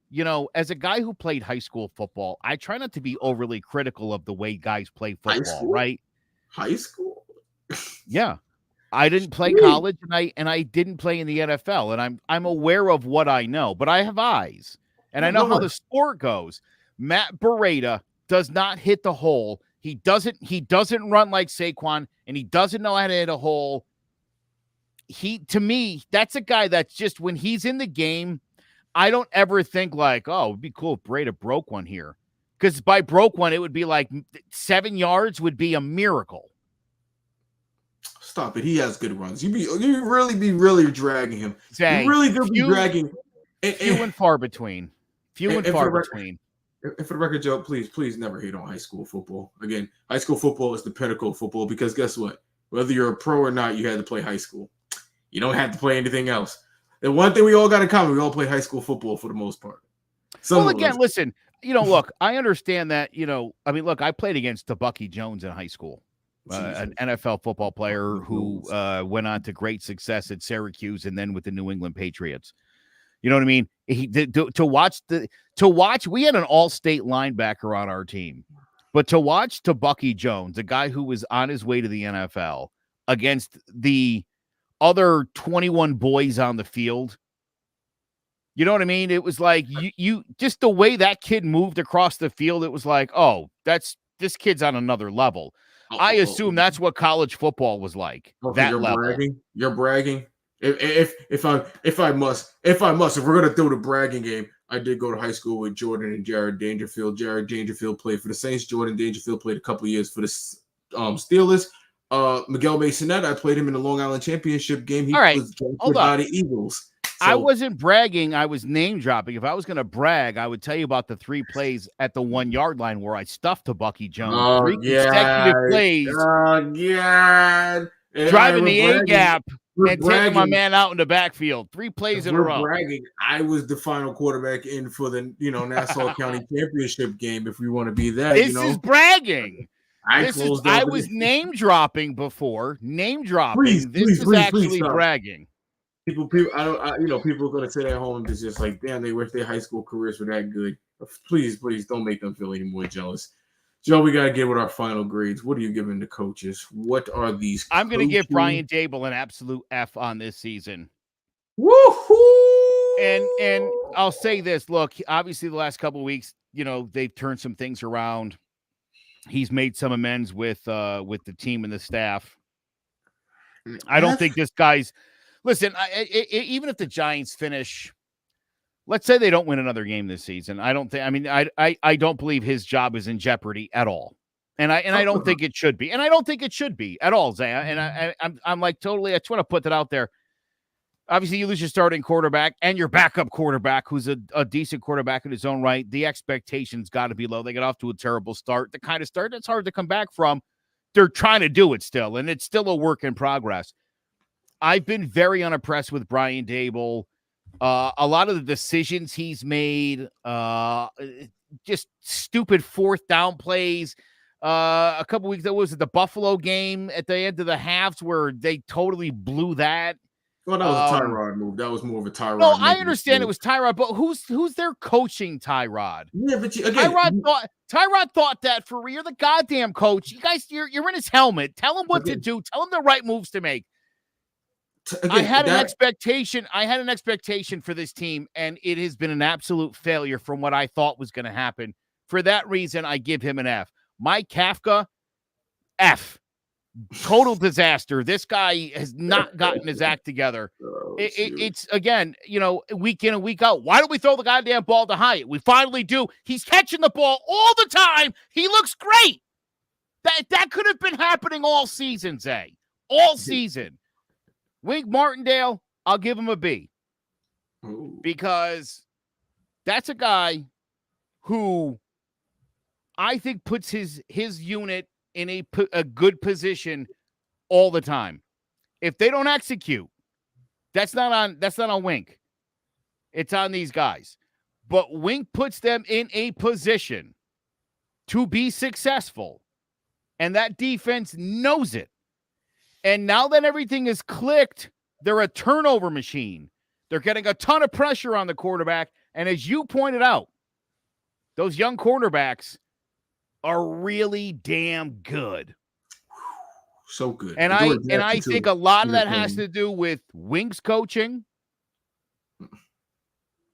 as a guy who played high school football, I try not to be overly critical of the way guys play football, right? High school? Yeah. I didn't play college and I didn't play in the NFL, and I'm aware of what I know, but I have eyes and I know how the sport goes. Matt Breida does not hit the hole. He doesn't run like Saquon, and he doesn't know how to hit a hole. To me, that's a guy that's just, when he's in the game, I don't ever think like, oh, it'd be cool if Breida broke one here. Because by broke one, it would be like 7 yards would be a miracle. Stop it. He has good runs. You really be dragging him. Zay, you really do be dragging. Few and far between. And for the record, Joe, please never hate on high school football. Again, high school football is the pinnacle of football, because guess what? Whether you're a pro or not, you had to play high school. You don't have to play anything else. The one thing we all got in common, we all play high school football for the most part. Listen, look, I understand that, look, I played against Bucky Jones in high school. An NFL football player who went on to great success at Syracuse and then with the New England Patriots. You know what I mean? To watch, we had an all-state linebacker on our team, but to watch Bucky Jones, a guy who was on his way to the NFL, against the other 21 boys on the field, you know what I mean? It was like you just the way that kid moved across the field. It was like, oh, this kid's on another level. I assume that's what college football was like. Okay, you're level. You're bragging. If I must, if we're gonna throw the bragging game, I did go to high school with Jordan and Jared Dangerfield. Jared Dangerfield played for the Saints. Jordan Dangerfield played a couple of years for the Steelers. Miguel Masonette, I played him in the Long Island Championship game. He was drafted by the Eagles. So, I wasn't bragging. I was name dropping. If I was going to brag, I would tell you about the 3 plays at the 1 yard line where I stuffed to Bucky Jones. 3 consecutive plays. Driving the A gap and taking my man out in the backfield. 3 plays in a row. Bragging. I was the final quarterback in for the Nassau County Championship game. If we want to be that, this is bragging. I was name dropping before. Name dropping. This is actually bragging. People are going to sit at home and it's just like, damn, they wish their high school careers were that good. Please don't make them feel any more jealous. Joe, we got to get with our final grades. What are you giving the coaches? What are these? I'm going to give Brian Dable an absolute F on this season. Woohoo! And I'll say this. Look, obviously the last couple of weeks, they've turned some things around. He's made some amends with the team and the staff. I don't think this guy's Listen, even if the Giants finish, let's say they don't win another game this season, I don't think. I mean, I don't believe his job is in jeopardy at all, and I don't think it should be, and I don't think it should be at all, Zay. And I'm like totally. I just want to put that out there. Obviously, you lose your starting quarterback and your backup quarterback, who's a decent quarterback in his own right. The expectations got to be low. They get off to a terrible start. The kind of start that's hard to come back from. They're trying to do it still, and it's still a work in progress. I've been very unimpressed with Brian Daboll. A lot of the decisions he's made, just stupid fourth down plays. A couple weeks ago, was it the Buffalo game at the end of the halves where they totally blew that? Well, that was a Tyrod move. That was more of a Tyrod. No, I understand it was Tyrod, but who's their coaching Tyrod? Yeah, but Tyrod thought that for real. You're the goddamn coach. You guys, you're in his helmet. Tell him what to do. Tell him the right moves to make. I had an expectation. I had an expectation for this team, and it has been an absolute failure from what I thought was going to happen. For that reason, I give him an F. Mike Kafka, F. Total disaster. This guy has not gotten his act together. It's, again, week in and week out. Why don't we throw the goddamn ball to Hyatt? We finally do. He's catching the ball all the time. He looks great. That could have been happening all season, Zay. All season. Wink Martindale, I'll give him a B. Because that's a guy who I think puts his unit in a good position all the time. If they don't execute, that's not on Wink. It's on these guys. But Wink puts them in a position to be successful. And that defense knows it. And now that everything is clicked, they're a turnover machine. They're getting a ton of pressure on the quarterback. And as you pointed out, those young quarterbacks are really damn good. So good. And I think a lot of that has to do with Wink's coaching.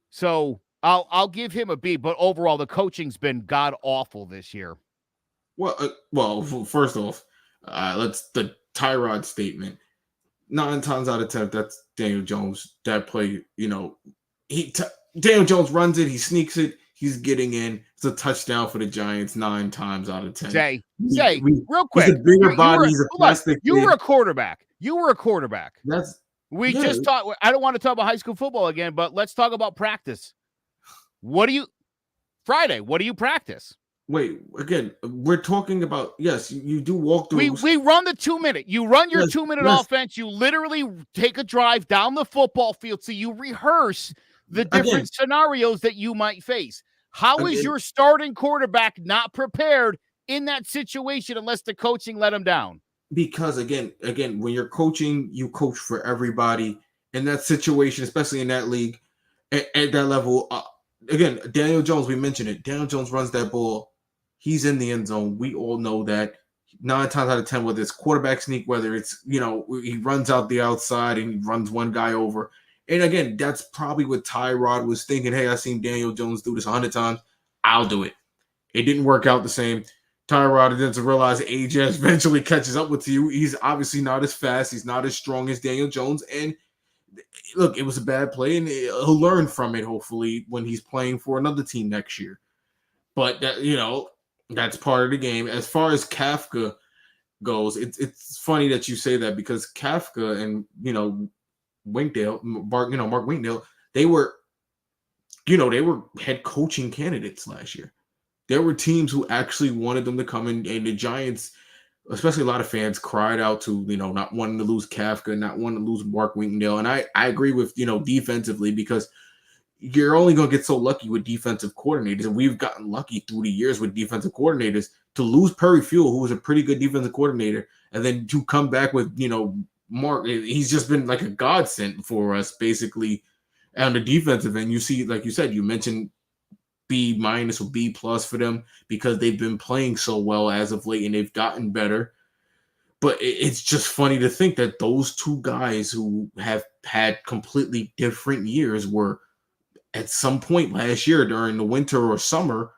So I'll give him a B, but overall the coaching's been god awful this year. Well, first off, let's the Tyrod statement. 9 times out of 10, that's Daniel Jones. That play, Daniel Jones runs it, he sneaks it, he's getting in. It's a touchdown for the Giants 9 times out of 10. Say, real quick. He's a bigger body. He's a plastic. You were a quarterback. We Yeah. just talked. I don't want to talk about high school football again, but let's talk about practice. Friday, what do you practice? Wait, again, we're talking about, yes, you do walkthroughs. We run the 2-minute. You run your 2-minute offense. You literally take a drive down the football field. So you rehearse the different scenarios that you might face. How is your starting quarterback not prepared in that situation unless the coaching let him down? Because again, when you're coaching, you coach for everybody in that situation, especially in that league at that level. Again, Daniel Jones, we mentioned it. Daniel Jones runs that ball. He's in the end zone. We all know that 9 times out of 10, whether it's quarterback sneak, whether it's, he runs out the outside and he runs one guy over. And again, that's probably what Tyrod was thinking. Hey, I've seen Daniel Jones do this 100 times. I'll do it. It didn't work out the same. Tyrod doesn't realize age eventually catches up with you. He's obviously not as fast. He's not as strong as Daniel Jones. And look, it was a bad play, and he'll learn from it, hopefully, when he's playing for another team next year. But, that's part of the game. As far as Kafka goes, it's funny that you say that because Kafka and, Mark Winkdale, they were head coaching candidates last year. There were teams who actually wanted them to come in, and the Giants, especially a lot of fans, cried out to, not wanting to lose Kafka, not wanting to lose Mark Winkdale. And I agree with, defensively, because you're only going to get so lucky with defensive coordinators. And we've gotten lucky through the years with defensive coordinators to lose Perry Fuel, who was a pretty good defensive coordinator, and then to come back with, Mark. He's just been like a godsend for us, basically, on the defensive end. You see, like you said, you mentioned B- or B+ for them because they've been playing so well as of late and they've gotten better. But it's just funny to think that those two guys who have had completely different years were at some point last year during the winter or summer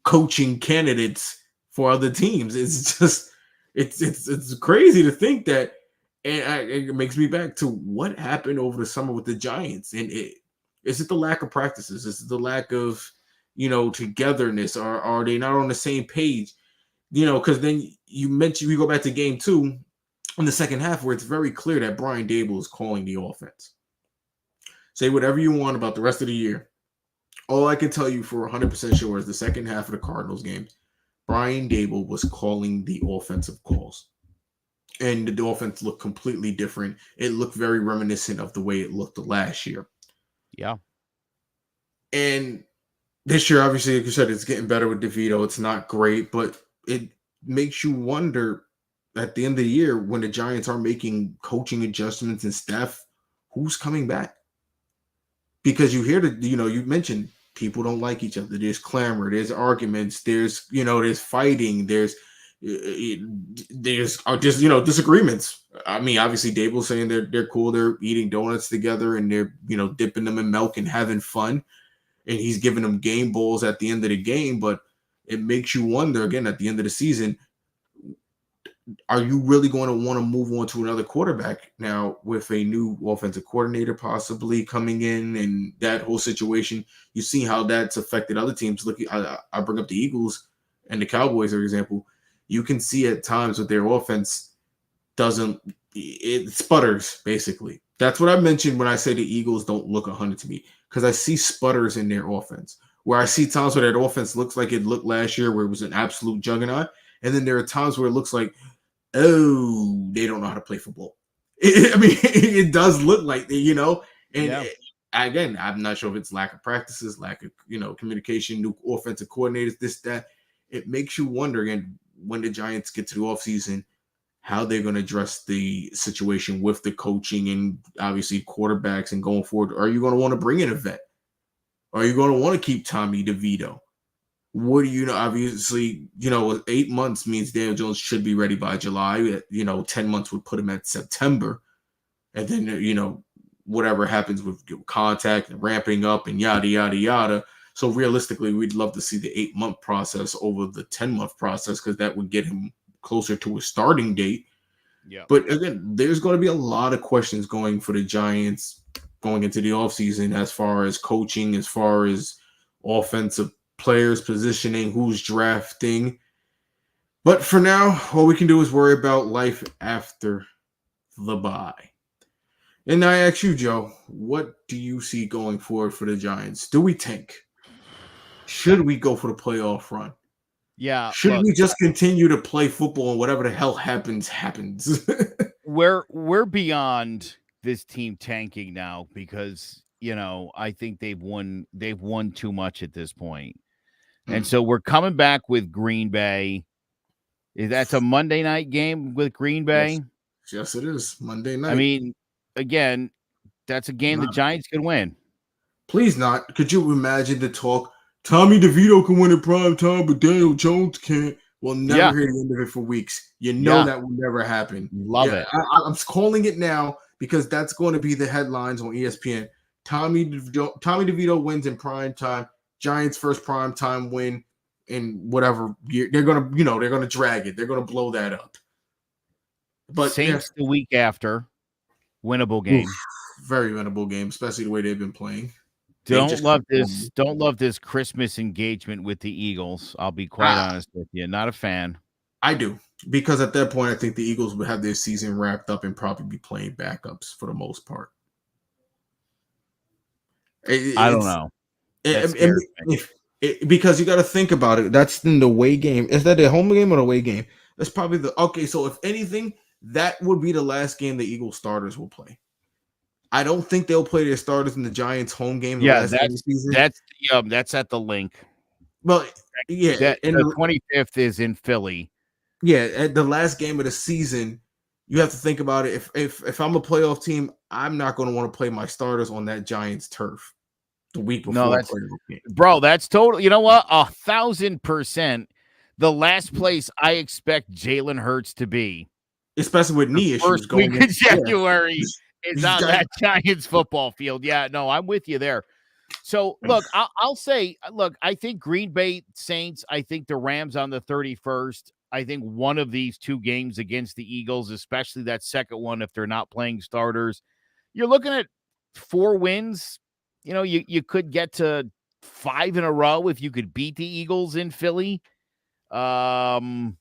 coaching candidates for other teams. It's just it's crazy to think that And it makes me back to what happened over the summer with the Giants. And is it the lack of practices? Is it the lack of, togetherness? Are they not on the same page? Because then you mentioned, we go back to game 2 in the second half where it's very clear that Brian Dable is calling the offense. Say whatever you want about the rest of the year. All I can tell you for 100% sure is the second half of the Cardinals game, Brian Dable was calling the offensive calls. And the offense looked completely different. It looked very reminiscent of the way it looked last year. Yeah. And this year, obviously, like you said, it's getting better with DeVito. It's not great, but it makes you wonder at the end of the year when the Giants are making coaching adjustments and staff, who's coming back? Because you hear you mentioned people don't like each other. There's clamor, there's arguments, there's fighting, there's just disagreements. I mean, obviously Dable's saying they're cool, they're eating donuts together and they're dipping them in milk and having fun, and he's giving them game balls at the end of the game. But it makes you wonder again at the end of the season, are you really going to want to move on to another quarterback now with a new offensive coordinator possibly coming in and that whole situation? You see how that's affected other teams. Look, I bring up the Eagles and the Cowboys, for example. You can see at times with their offense it sputters, basically. That's what I mentioned when I say the Eagles don't look 100 to me, because I see sputters in their offense, where I see times where that offense looks like it looked last year where it was an absolute juggernaut. And then there are times where it looks like, oh, they don't know how to play football. It does look like, and again, I'm not sure if it's lack of practices, lack of, communication, new offensive coordinators, this, that. It makes you wonder again, when the Giants get to the offseason, how they're going to address the situation with the coaching and obviously quarterbacks and going forward. Are you going to want to bring in a vet? Are you going to want to keep Tommy DeVito? What do you know? Obviously, 8 months means Daniel Jones should be ready by July. 10 months would put him at September. And then, whatever happens with contact and ramping up and yada, yada, yada. So realistically, we'd love to see the 8-month process over the 10-month process, because that would get him closer to a starting date. Yeah. But again, there's going to be a lot of questions going for the Giants going into the offseason as far as coaching, as far as offensive players positioning, who's drafting. But for now, all we can do is worry about life after the bye. And I ask you, Joe, what do you see going forward for the Giants? Do we tank? Should we go for the playoff run? Yeah. Should we just continue to play football and whatever the hell happens? We're beyond this team tanking now, because I think they've won too much at this point. And so we're coming back with Green Bay. That's a Monday night game with Green Bay. Yes, it is Monday night. I mean, again, that's a game the Giants could win. Please not. Could you imagine the talk? Tommy DeVito can win in prime time, but Daniel Jones can't. We'll never hear the end of it for weeks. That will never happen. Love it. I'm calling it now, because that's going to be the headlines on ESPN. Tommy DeVito wins in prime time. Giants' first prime time win in whatever year. They're gonna drag it. They're gonna blow that up. But Saints the week after, winnable game. Very winnable game, especially the way they've been playing. Don't love this Christmas engagement with the Eagles. I'll be quite honest with you. Not a fan. I do, because at that point, I think the Eagles would have their season wrapped up and probably be playing backups for the most part. I don't know. Because you got to think about it. That's in the away game. Is that a home game or the away game? That's probably so if anything, that would be the last game the Eagles starters will play. I don't think they'll play their starters in the Giants home game. That's at the link. Well, yeah, and the 25th is in Philly. Yeah, at the last game of the season, you have to think about it. If I'm a playoff team, I'm not going to want to play my starters on that Giants turf the week before. No, that's total. You know what? 1,000%. The last place I expect Jalen Hurts to be, especially with knee issues, first week of January, is on that Giants football field. Yeah, no, I'm with you there. So, look, I'll say, I think Green Bay Saints, I think the Rams on the 31st. I think one of these two games against the Eagles, especially that second one, if they're not playing starters, you're looking at 4 wins. You know, you could get to 5 in a row if you could beat the Eagles in Philly. You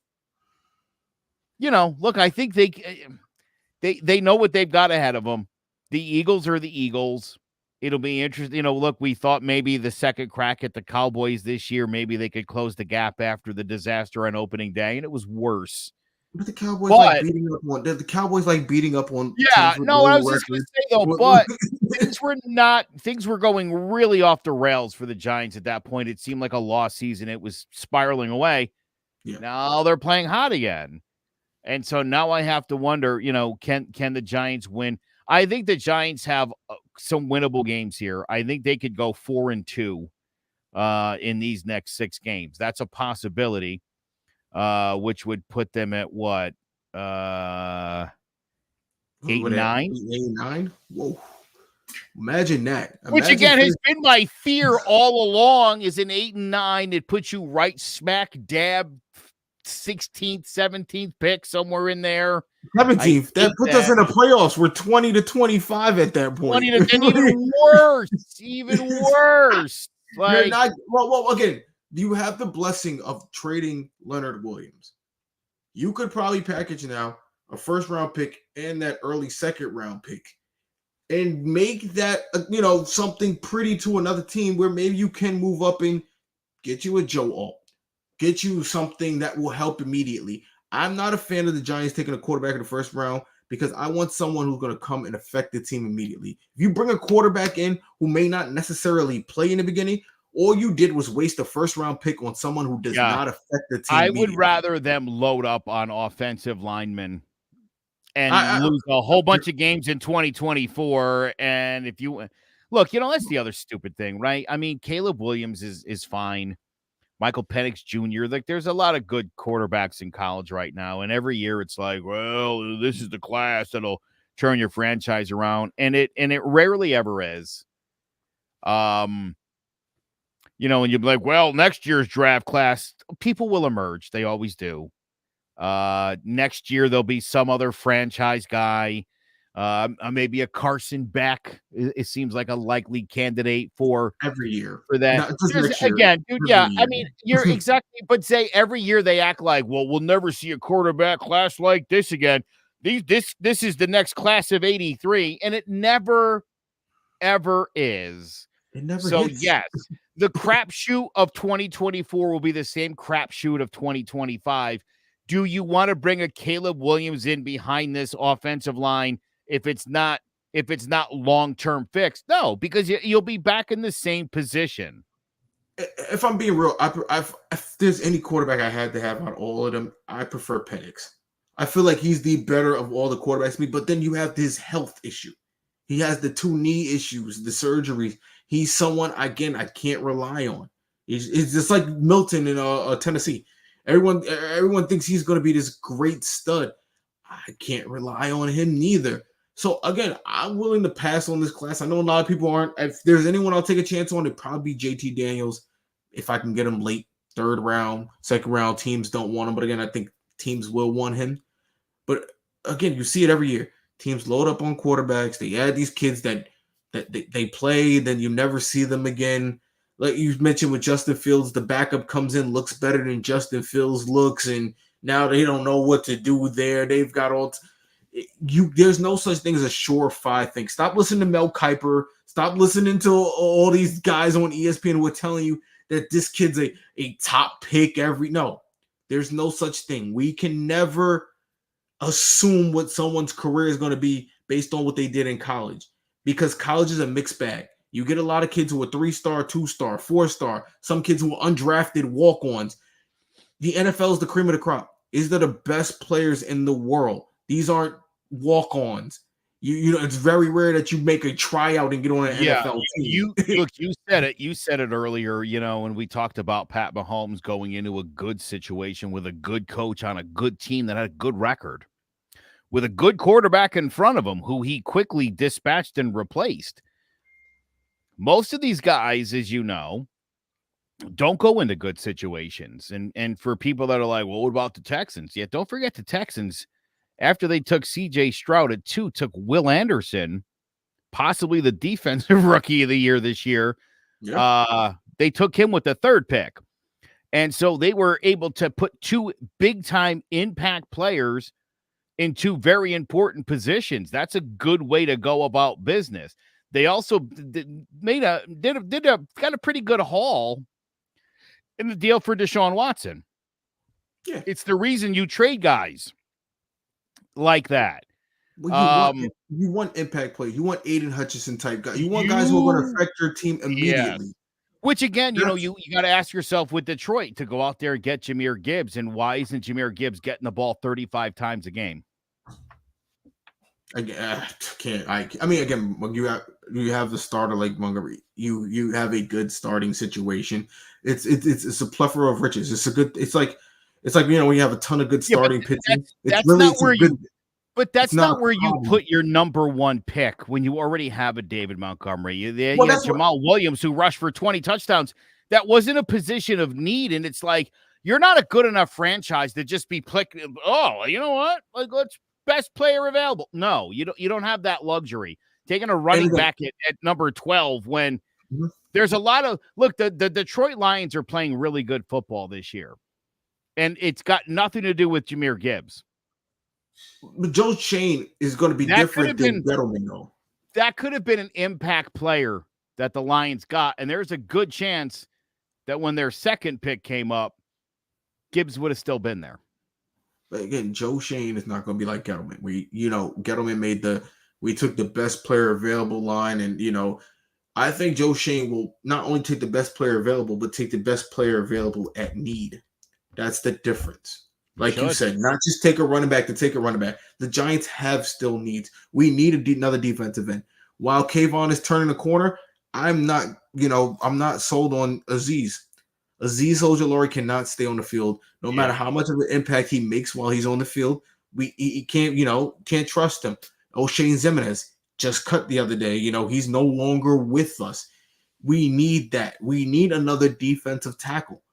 know, look, I think they know what they've got ahead of them. The Eagles are the Eagles. It'll be interesting. You know, look, we thought maybe the second crack at the Cowboys this year, maybe they could close the gap after the disaster on opening day, and it was worse. But the Cowboys But the Cowboys like beating up on yeah, teams with no, I low was just going to records. say though, but things were going really off the rails for the Giants at that point. It seemed like a lost season. It was spiraling away. Yeah. Now they're playing hot again. And so now I have to wonder, you know, can the Giants win? I think the Giants have some winnable games here. I think they could go 4-2 in these next 6 games. That's a possibility, which would put them at what? 8-9? 8-9? Whoa. Imagine that. Which again has been my fear all along, is an 8-9. It puts you right smack dab 16th, 17th pick, somewhere in there. 17th. That puts us in the playoffs. We're 20-25 at that point. 20 to, and even worse. Even worse. Like, you're not, well, again, you have the blessing of trading Leonard Williams. You could probably package now a first-round pick and that early second-round pick and make that, you know, something pretty to another team where maybe you can move up and get you a Joe Alt. Get you something that will help immediately. I'm not a fan of the Giants taking a quarterback in the first round because I want someone who's going to come and affect the team immediately. If you bring a quarterback in who may not necessarily play in the beginning, all you did was waste a first-round pick on someone who does not affect the team. I would rather them load up on offensive linemen and lose a whole bunch of games in 2024. And if you look, you know, that's the other stupid thing, right? I mean, Caleb Williams is fine. Michael Penix Jr. Like, there's a lot of good quarterbacks in college right now, and every year it's like, well, this is the class that'll turn your franchise around, and it rarely ever is. You know, and you'd be like, well, next year's draft class, people will emerge. They always do. Next year there'll be some other franchise guy. Maybe a Carson Beck. It seems like a likely candidate for every year for that. Again, dude, yeah. I mean, you're exactly, but say every year they act like, well, we'll never see a quarterback class like this again. This is the next class of 83, and it never, ever is. It never so hits. Yes, the crapshoot of 2024 will be the same crapshoot of 2025. Do you want to bring a Caleb Williams in behind this offensive line? If it's not long-term fixed, no, because you'll be back in the same position. If I'm being real, if there's any quarterback I had to have on all of them, I prefer Penix. I feel like he's the better of all the quarterbacks. But then you have this health issue. He has the 2 knee issues, the surgeries. He's someone, again, I can't rely on. It's just like Milton in Tennessee. Everyone thinks he's going to be this great stud. I can't rely on him neither. So, again, I'm willing to pass on this class. I know a lot of people aren't. If there's anyone I'll take a chance on, it'd probably be JT Daniels. If I can get him late, 3rd round, 2nd round, teams don't want him. But, again, I think teams will want him. But, again, you see it every year. Teams load up on quarterbacks. They add these kids that they play, then you never see them again. Like you mentioned with Justin Fields, the backup comes in, looks better than Justin Fields looks, and now they don't know what to do there. They've got all there's no such thing as a surefire thing. Stop listening to Mel Kiper. Stop listening to all these guys on ESPN who are telling you that this kid's a top pick no. There's no such thing. We can never assume what someone's career is going to be based on what they did in college, because college is a mixed bag. You get a lot of kids who are 3-star, 2-star, 4-star, some kids who are undrafted walk-ons. The NFL is the cream of the crop. These are the best players in the world. These aren't walk-ons. You know, it's very rare that you make a tryout and get on an NFL team. You said it. You said it earlier, you know, when we talked about Pat Mahomes going into a good situation with a good coach on a good team that had a good record, with a good quarterback in front of him who he quickly dispatched and replaced. Most of these guys, as you know, don't go into good situations. And for people that are like, well, what about the Texans? Yeah, don't forget the Texans, after they took CJ Stroud at 2, took Will Anderson, possibly the defensive rookie of the year this year. Yeah. They took him with the 3rd pick. And so they were able to put 2 big-time impact players in 2 very important positions. That's a good way to go about business. They also got a pretty good haul in the deal for Deshaun Watson. Yeah. It's the reason you trade guys like that. Well, you want impact players. You want Aiden Hutchinson type guys. You want guys who are going to affect your team immediately. Yes. Which again, you got to ask yourself with Detroit to go out there and get Jahmyr Gibbs, and why isn't Jahmyr Gibbs getting the ball 35 times a game? I mean, again, when you have the starter like Montgomery, you have a good starting situation. It's a plethora of riches. It's like when you have a ton of good starting pitching. But that's not where you put your number 1 pick when you already have a David Montgomery. You have Jamal Williams, who rushed for 20 touchdowns. That wasn't a position of need. And it's like, you're not a good enough franchise to just be oh, you know what? Like, let's best player available. No, you don't have that luxury. Taking a running back at number 12 when there's a lot of the Detroit Lions are playing really good football this year. And it's got nothing to do with Jahmyr Gibbs. But Joe Shane is going to be different than Gettleman, though. That could have been an impact player that the Lions got, and there's a good chance that when their 2nd pick came up, Gibbs would have still been there. But again, Joe Shane is not going to be like Gettleman. Gettleman we took the best player available line, and I think Joe Shane will not only take the best player available, but take the best player available at need. That's the difference. Like you said, not just take a running back to take a running back. The Giants have still needs. We need another defensive end. While Kayvon is turning the corner, I'm not sold on Azeez. Azeez Ojulari cannot stay on the field, no matter how much of an impact he makes while he's on the field. He can't trust him. O'Shane Zimenez just cut the other day. He's no longer with us. We need that. We need another defensive tackle.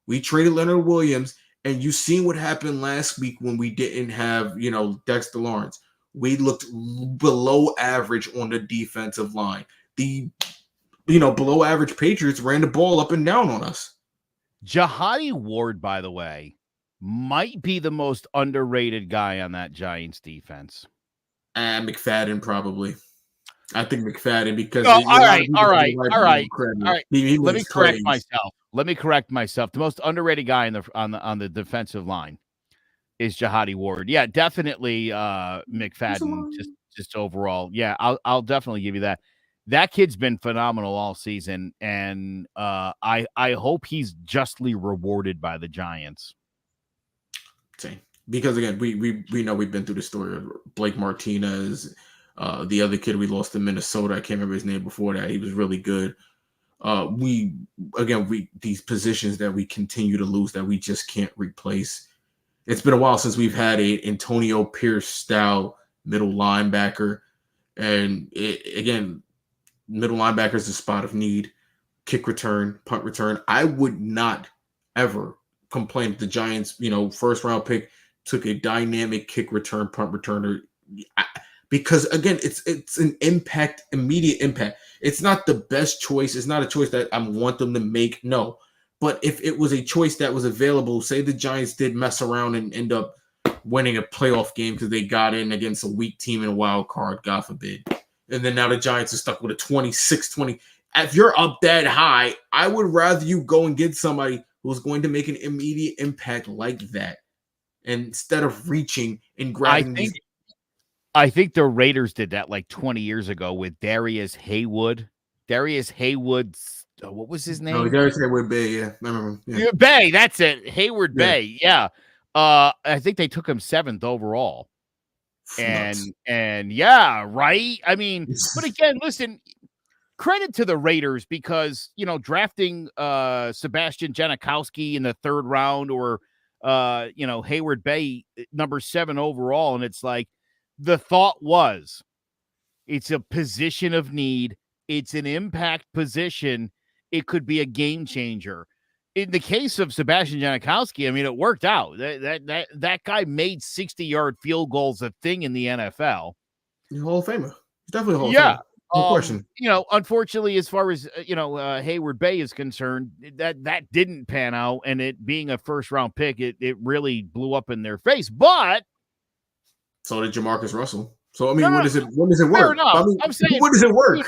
We traded Leonard Williams. And you seen what happened last week when we didn't have, Dexter Lawrence. We looked below average on the defensive line. The, below average Patriots ran the ball up and down on us. Jahadi Ward, by the way, might be the most underrated guy on that Giants defense. McFadden, probably. I think McFadden because all right. Let me correct myself. The most underrated guy on the defensive line is Jahadi Ward. Yeah, definitely McFadden just overall. Yeah, I'll definitely give you that. That kid's been phenomenal all season, and I hope he's justly rewarded by the Giants. Same. Because again, we know we've been through the story of Blake Martinez. The other kid we lost in Minnesota, I can't remember his name before that. He was really good. These positions that we continue to lose that we just can't replace. It's been a while since we've had a Antonio Pierce style middle linebacker. And middle linebacker is a spot of need. Kick return, punt return. I would not ever complain if the Giants, first round pick took a dynamic kick return, punt returner. Because again, it's an impact, immediate impact. It's not the best choice. It's not a choice that I want them to make. No. But if it was a choice that was available, say the Giants did mess around and end up winning a playoff game because they got in against a weak team in a wild card, God forbid. And then now the Giants are stuck with a 26-20. If you're up that high, I would rather you go and get somebody who's going to make an immediate impact like that instead of reaching and grabbing I think the Raiders did that like 20 years ago with Darius Haywood. Darius Haywood's, what was his name? Darius Haywood Bay, yeah. I remember. Yeah. Bay, that's it. Hayward Bay, yeah. I think they took him 7th overall. And yeah, right? I mean, but again, listen, credit to the Raiders because, drafting Sebastian Janikowski in the 3rd round or, Hayward Bay, number 7 overall, and it's like, the thought was it's a position of need. It's an impact position. It could be a game changer. in the case of Sebastian Janikowski, I mean, it worked out. That guy made 60-yard field goals a thing in the NFL. He's a Hall of Famer. He's definitely a Hall of Yeah. Famer. No question. Unfortunately, as far as Hayward Bay is concerned, that didn't pan out, and it being a first-round pick, it really blew up in their face. But so did Jamarcus Russell. So I mean, No, when does it work? fair enough. I mean, I'm saying, when does it work?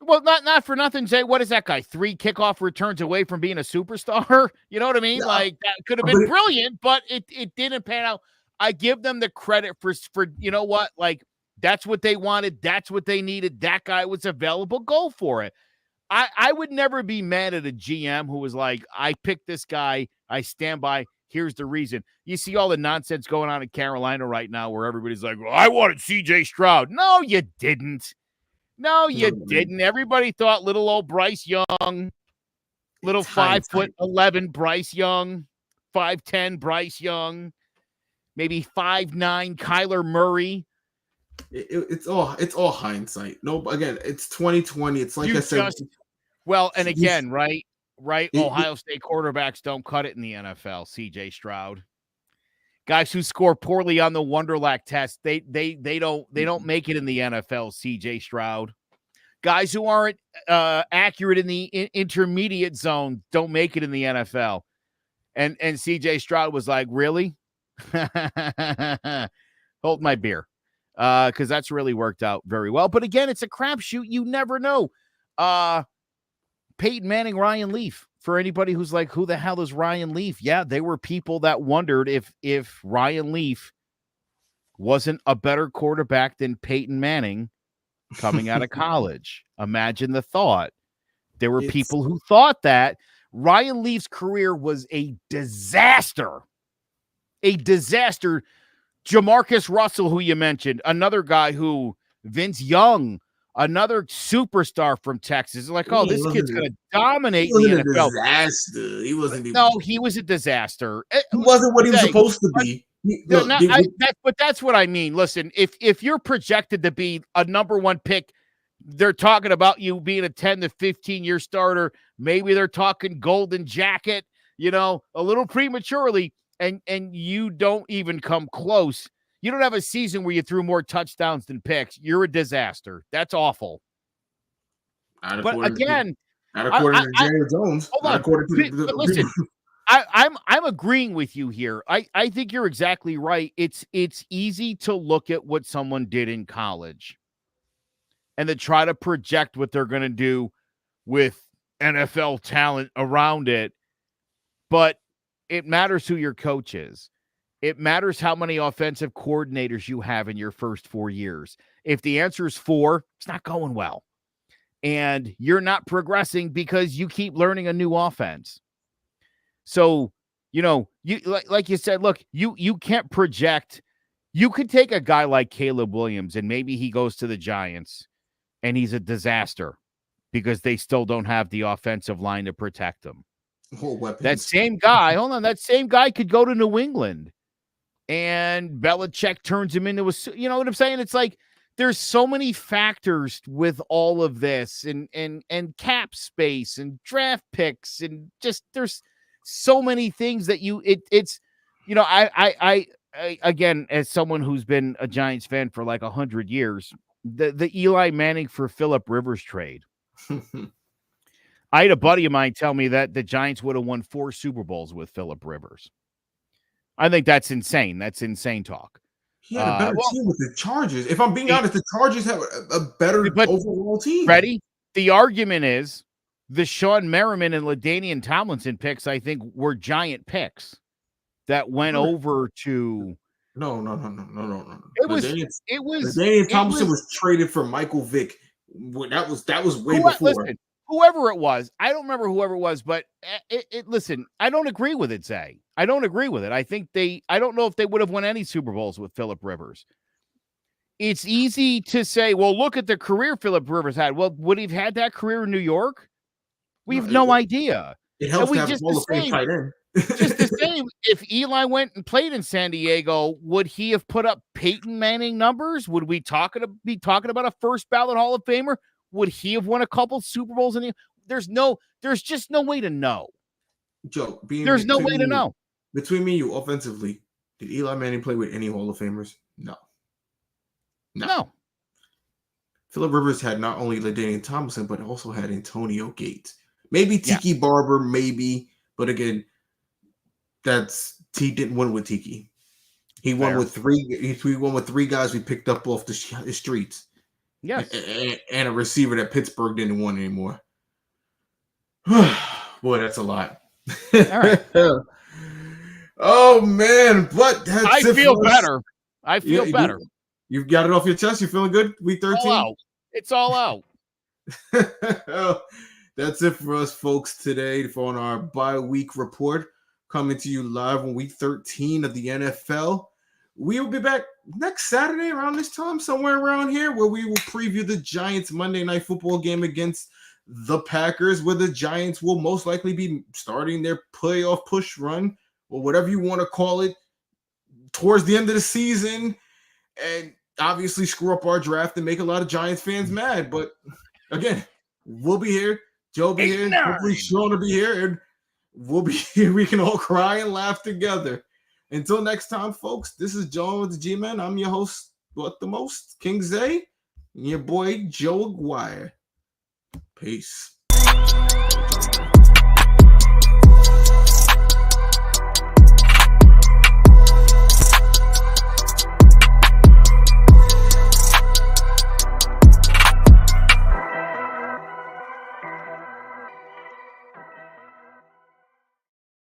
well, not for nothing, Jay. What is that guy? 3 kickoff returns away from being a superstar. You know what I mean? Yeah. Like that could have been brilliant, but it didn't pan out. I give them the credit for you know what? Like that's what they wanted. That's what they needed. That guy was available. Go for it. I would never be mad at a GM who was like, I picked this guy. I stand by. Here's the reason. You see all the nonsense going on in Carolina right now where everybody's like, well, I wanted CJ Stroud. No, you didn't. No, you didn't. Everybody thought little old Bryce Young, little 5'11" Bryce Young, 5'10" Bryce Young, maybe 5'9" Kyler Murray. It's all hindsight. No, again, it's 2020. It's like I said. Well, and again, right? Ohio State quarterbacks don't cut it in the NFL. CJ Stroud, guys who score poorly on the Wonderlac test, they don't make it in the NFL. CJ Stroud, guys who aren't accurate in the intermediate zone don't make it in the NFL. And CJ Stroud was like, really? Hold my beer. Because that's really worked out very well. But again, it's a crapshoot. You never know. Peyton Manning, Ryan Leaf. For anybody who's like, who the hell is Ryan Leaf? Yeah, they were people that wondered if Ryan Leaf wasn't a better quarterback than Peyton Manning coming out of college. Imagine the thought. There were people who thought that. Ryan Leaf's career was a disaster. A disaster. Jamarcus Russell, who you mentioned, another guy who, Vince Young, another superstar from Texas. Like, oh, this kid's going to dominate the NFL. Disaster. He wasn't. No, he was a disaster. He wasn't what he was supposed to be. But that's what I mean. Listen, if you're projected to be a number 1 pick, they're talking about you being a 10 to 15-year starter. Maybe they're talking golden jacket, a little prematurely, and you don't even come close. You don't have a season where you threw more touchdowns than picks. You're a disaster. That's awful. But again, not according to Jerry Jones. Listen, I'm agreeing with you here. I think you're exactly right. It's easy to look at what someone did in college and to try to project what they're going to do with NFL talent around it. But it matters who your coach is. It matters how many offensive coordinators you have in your first 4 years. If the answer is 4, it's not going well. And you're not progressing because you keep learning a new offense. So, you like you said, look, you can't project. You could take a guy like Caleb Williams and maybe he goes to the Giants and he's a disaster because they still don't have the offensive line to protect him. That same guy, that same guy could go to New England and Belichick turns him into you know what I'm saying? It's like there's so many factors with all of this and cap space and draft picks and just there's so many things that I again, as someone who's been a Giants fan for like 100 years, the Eli Manning for Phillip Rivers trade. I had a buddy of mine tell me that the Giants would have won 4 Super Bowls with Phillip Rivers. I think that's insane. That's insane talk. He had a better team with the Chargers. If I'm being honest, the Chargers have a better overall team. Ready? The argument is the Sean Merriman and LaDainian Tomlinson picks, I think, were giant picks that went over to. No. It was. LaDainian Tomlinson was traded for Michael Vick. That was way before. Listen, whoever it was, I don't remember whoever it was, but listen, I don't agree with it, Zay. I don't agree with it. I don't know if they would have won any Super Bowls with Phillip Rivers. It's easy to say, well, look at the career Phillip Rivers had. Well, would he have had that career in New York? We have no idea. It helps to have a Hall of Fame tight end. Just the same. If Eli went and played in San Diego, would he have put up Peyton Manning numbers? Would we be talking about a first ballot Hall of Famer? Would he have won a couple Super Bowls? There's just no way to know. Joe, There's no way to know. Between me and you, offensively, did Eli Manning play with any Hall of Famers? No. Phillip Rivers had not only LaDainian Tomlinson, but also had Antonio Gates. Maybe Tiki Barber, maybe. But again, he didn't win with Tiki. He won with three guys we picked up off the streets. Yes. And a receiver that Pittsburgh didn't want anymore. Boy, that's a lot. All right. Oh, man. But I feel better. I feel better. You've got it off your chest. You feeling good? Week 13? It's all out. That's it for us, folks, today for our bye-week report. Coming to you live on week 13 of the NFL. We will be back next Saturday around this time, somewhere around here, where we will preview the Giants' Monday Night Football game against the Packers, where the Giants will most likely be starting their playoff push run, or whatever you want to call it, towards the end of the season, and obviously screw up our draft and make a lot of Giants fans mad. But again, we'll be here. Joe will be here. Hopefully Sean will be here, and we'll be here. We can all cry and laugh together. Until next time, folks, this is John with the GMEN. I'm your host, what the most, King Zay, and your boy, Joe Aguirre. Peace.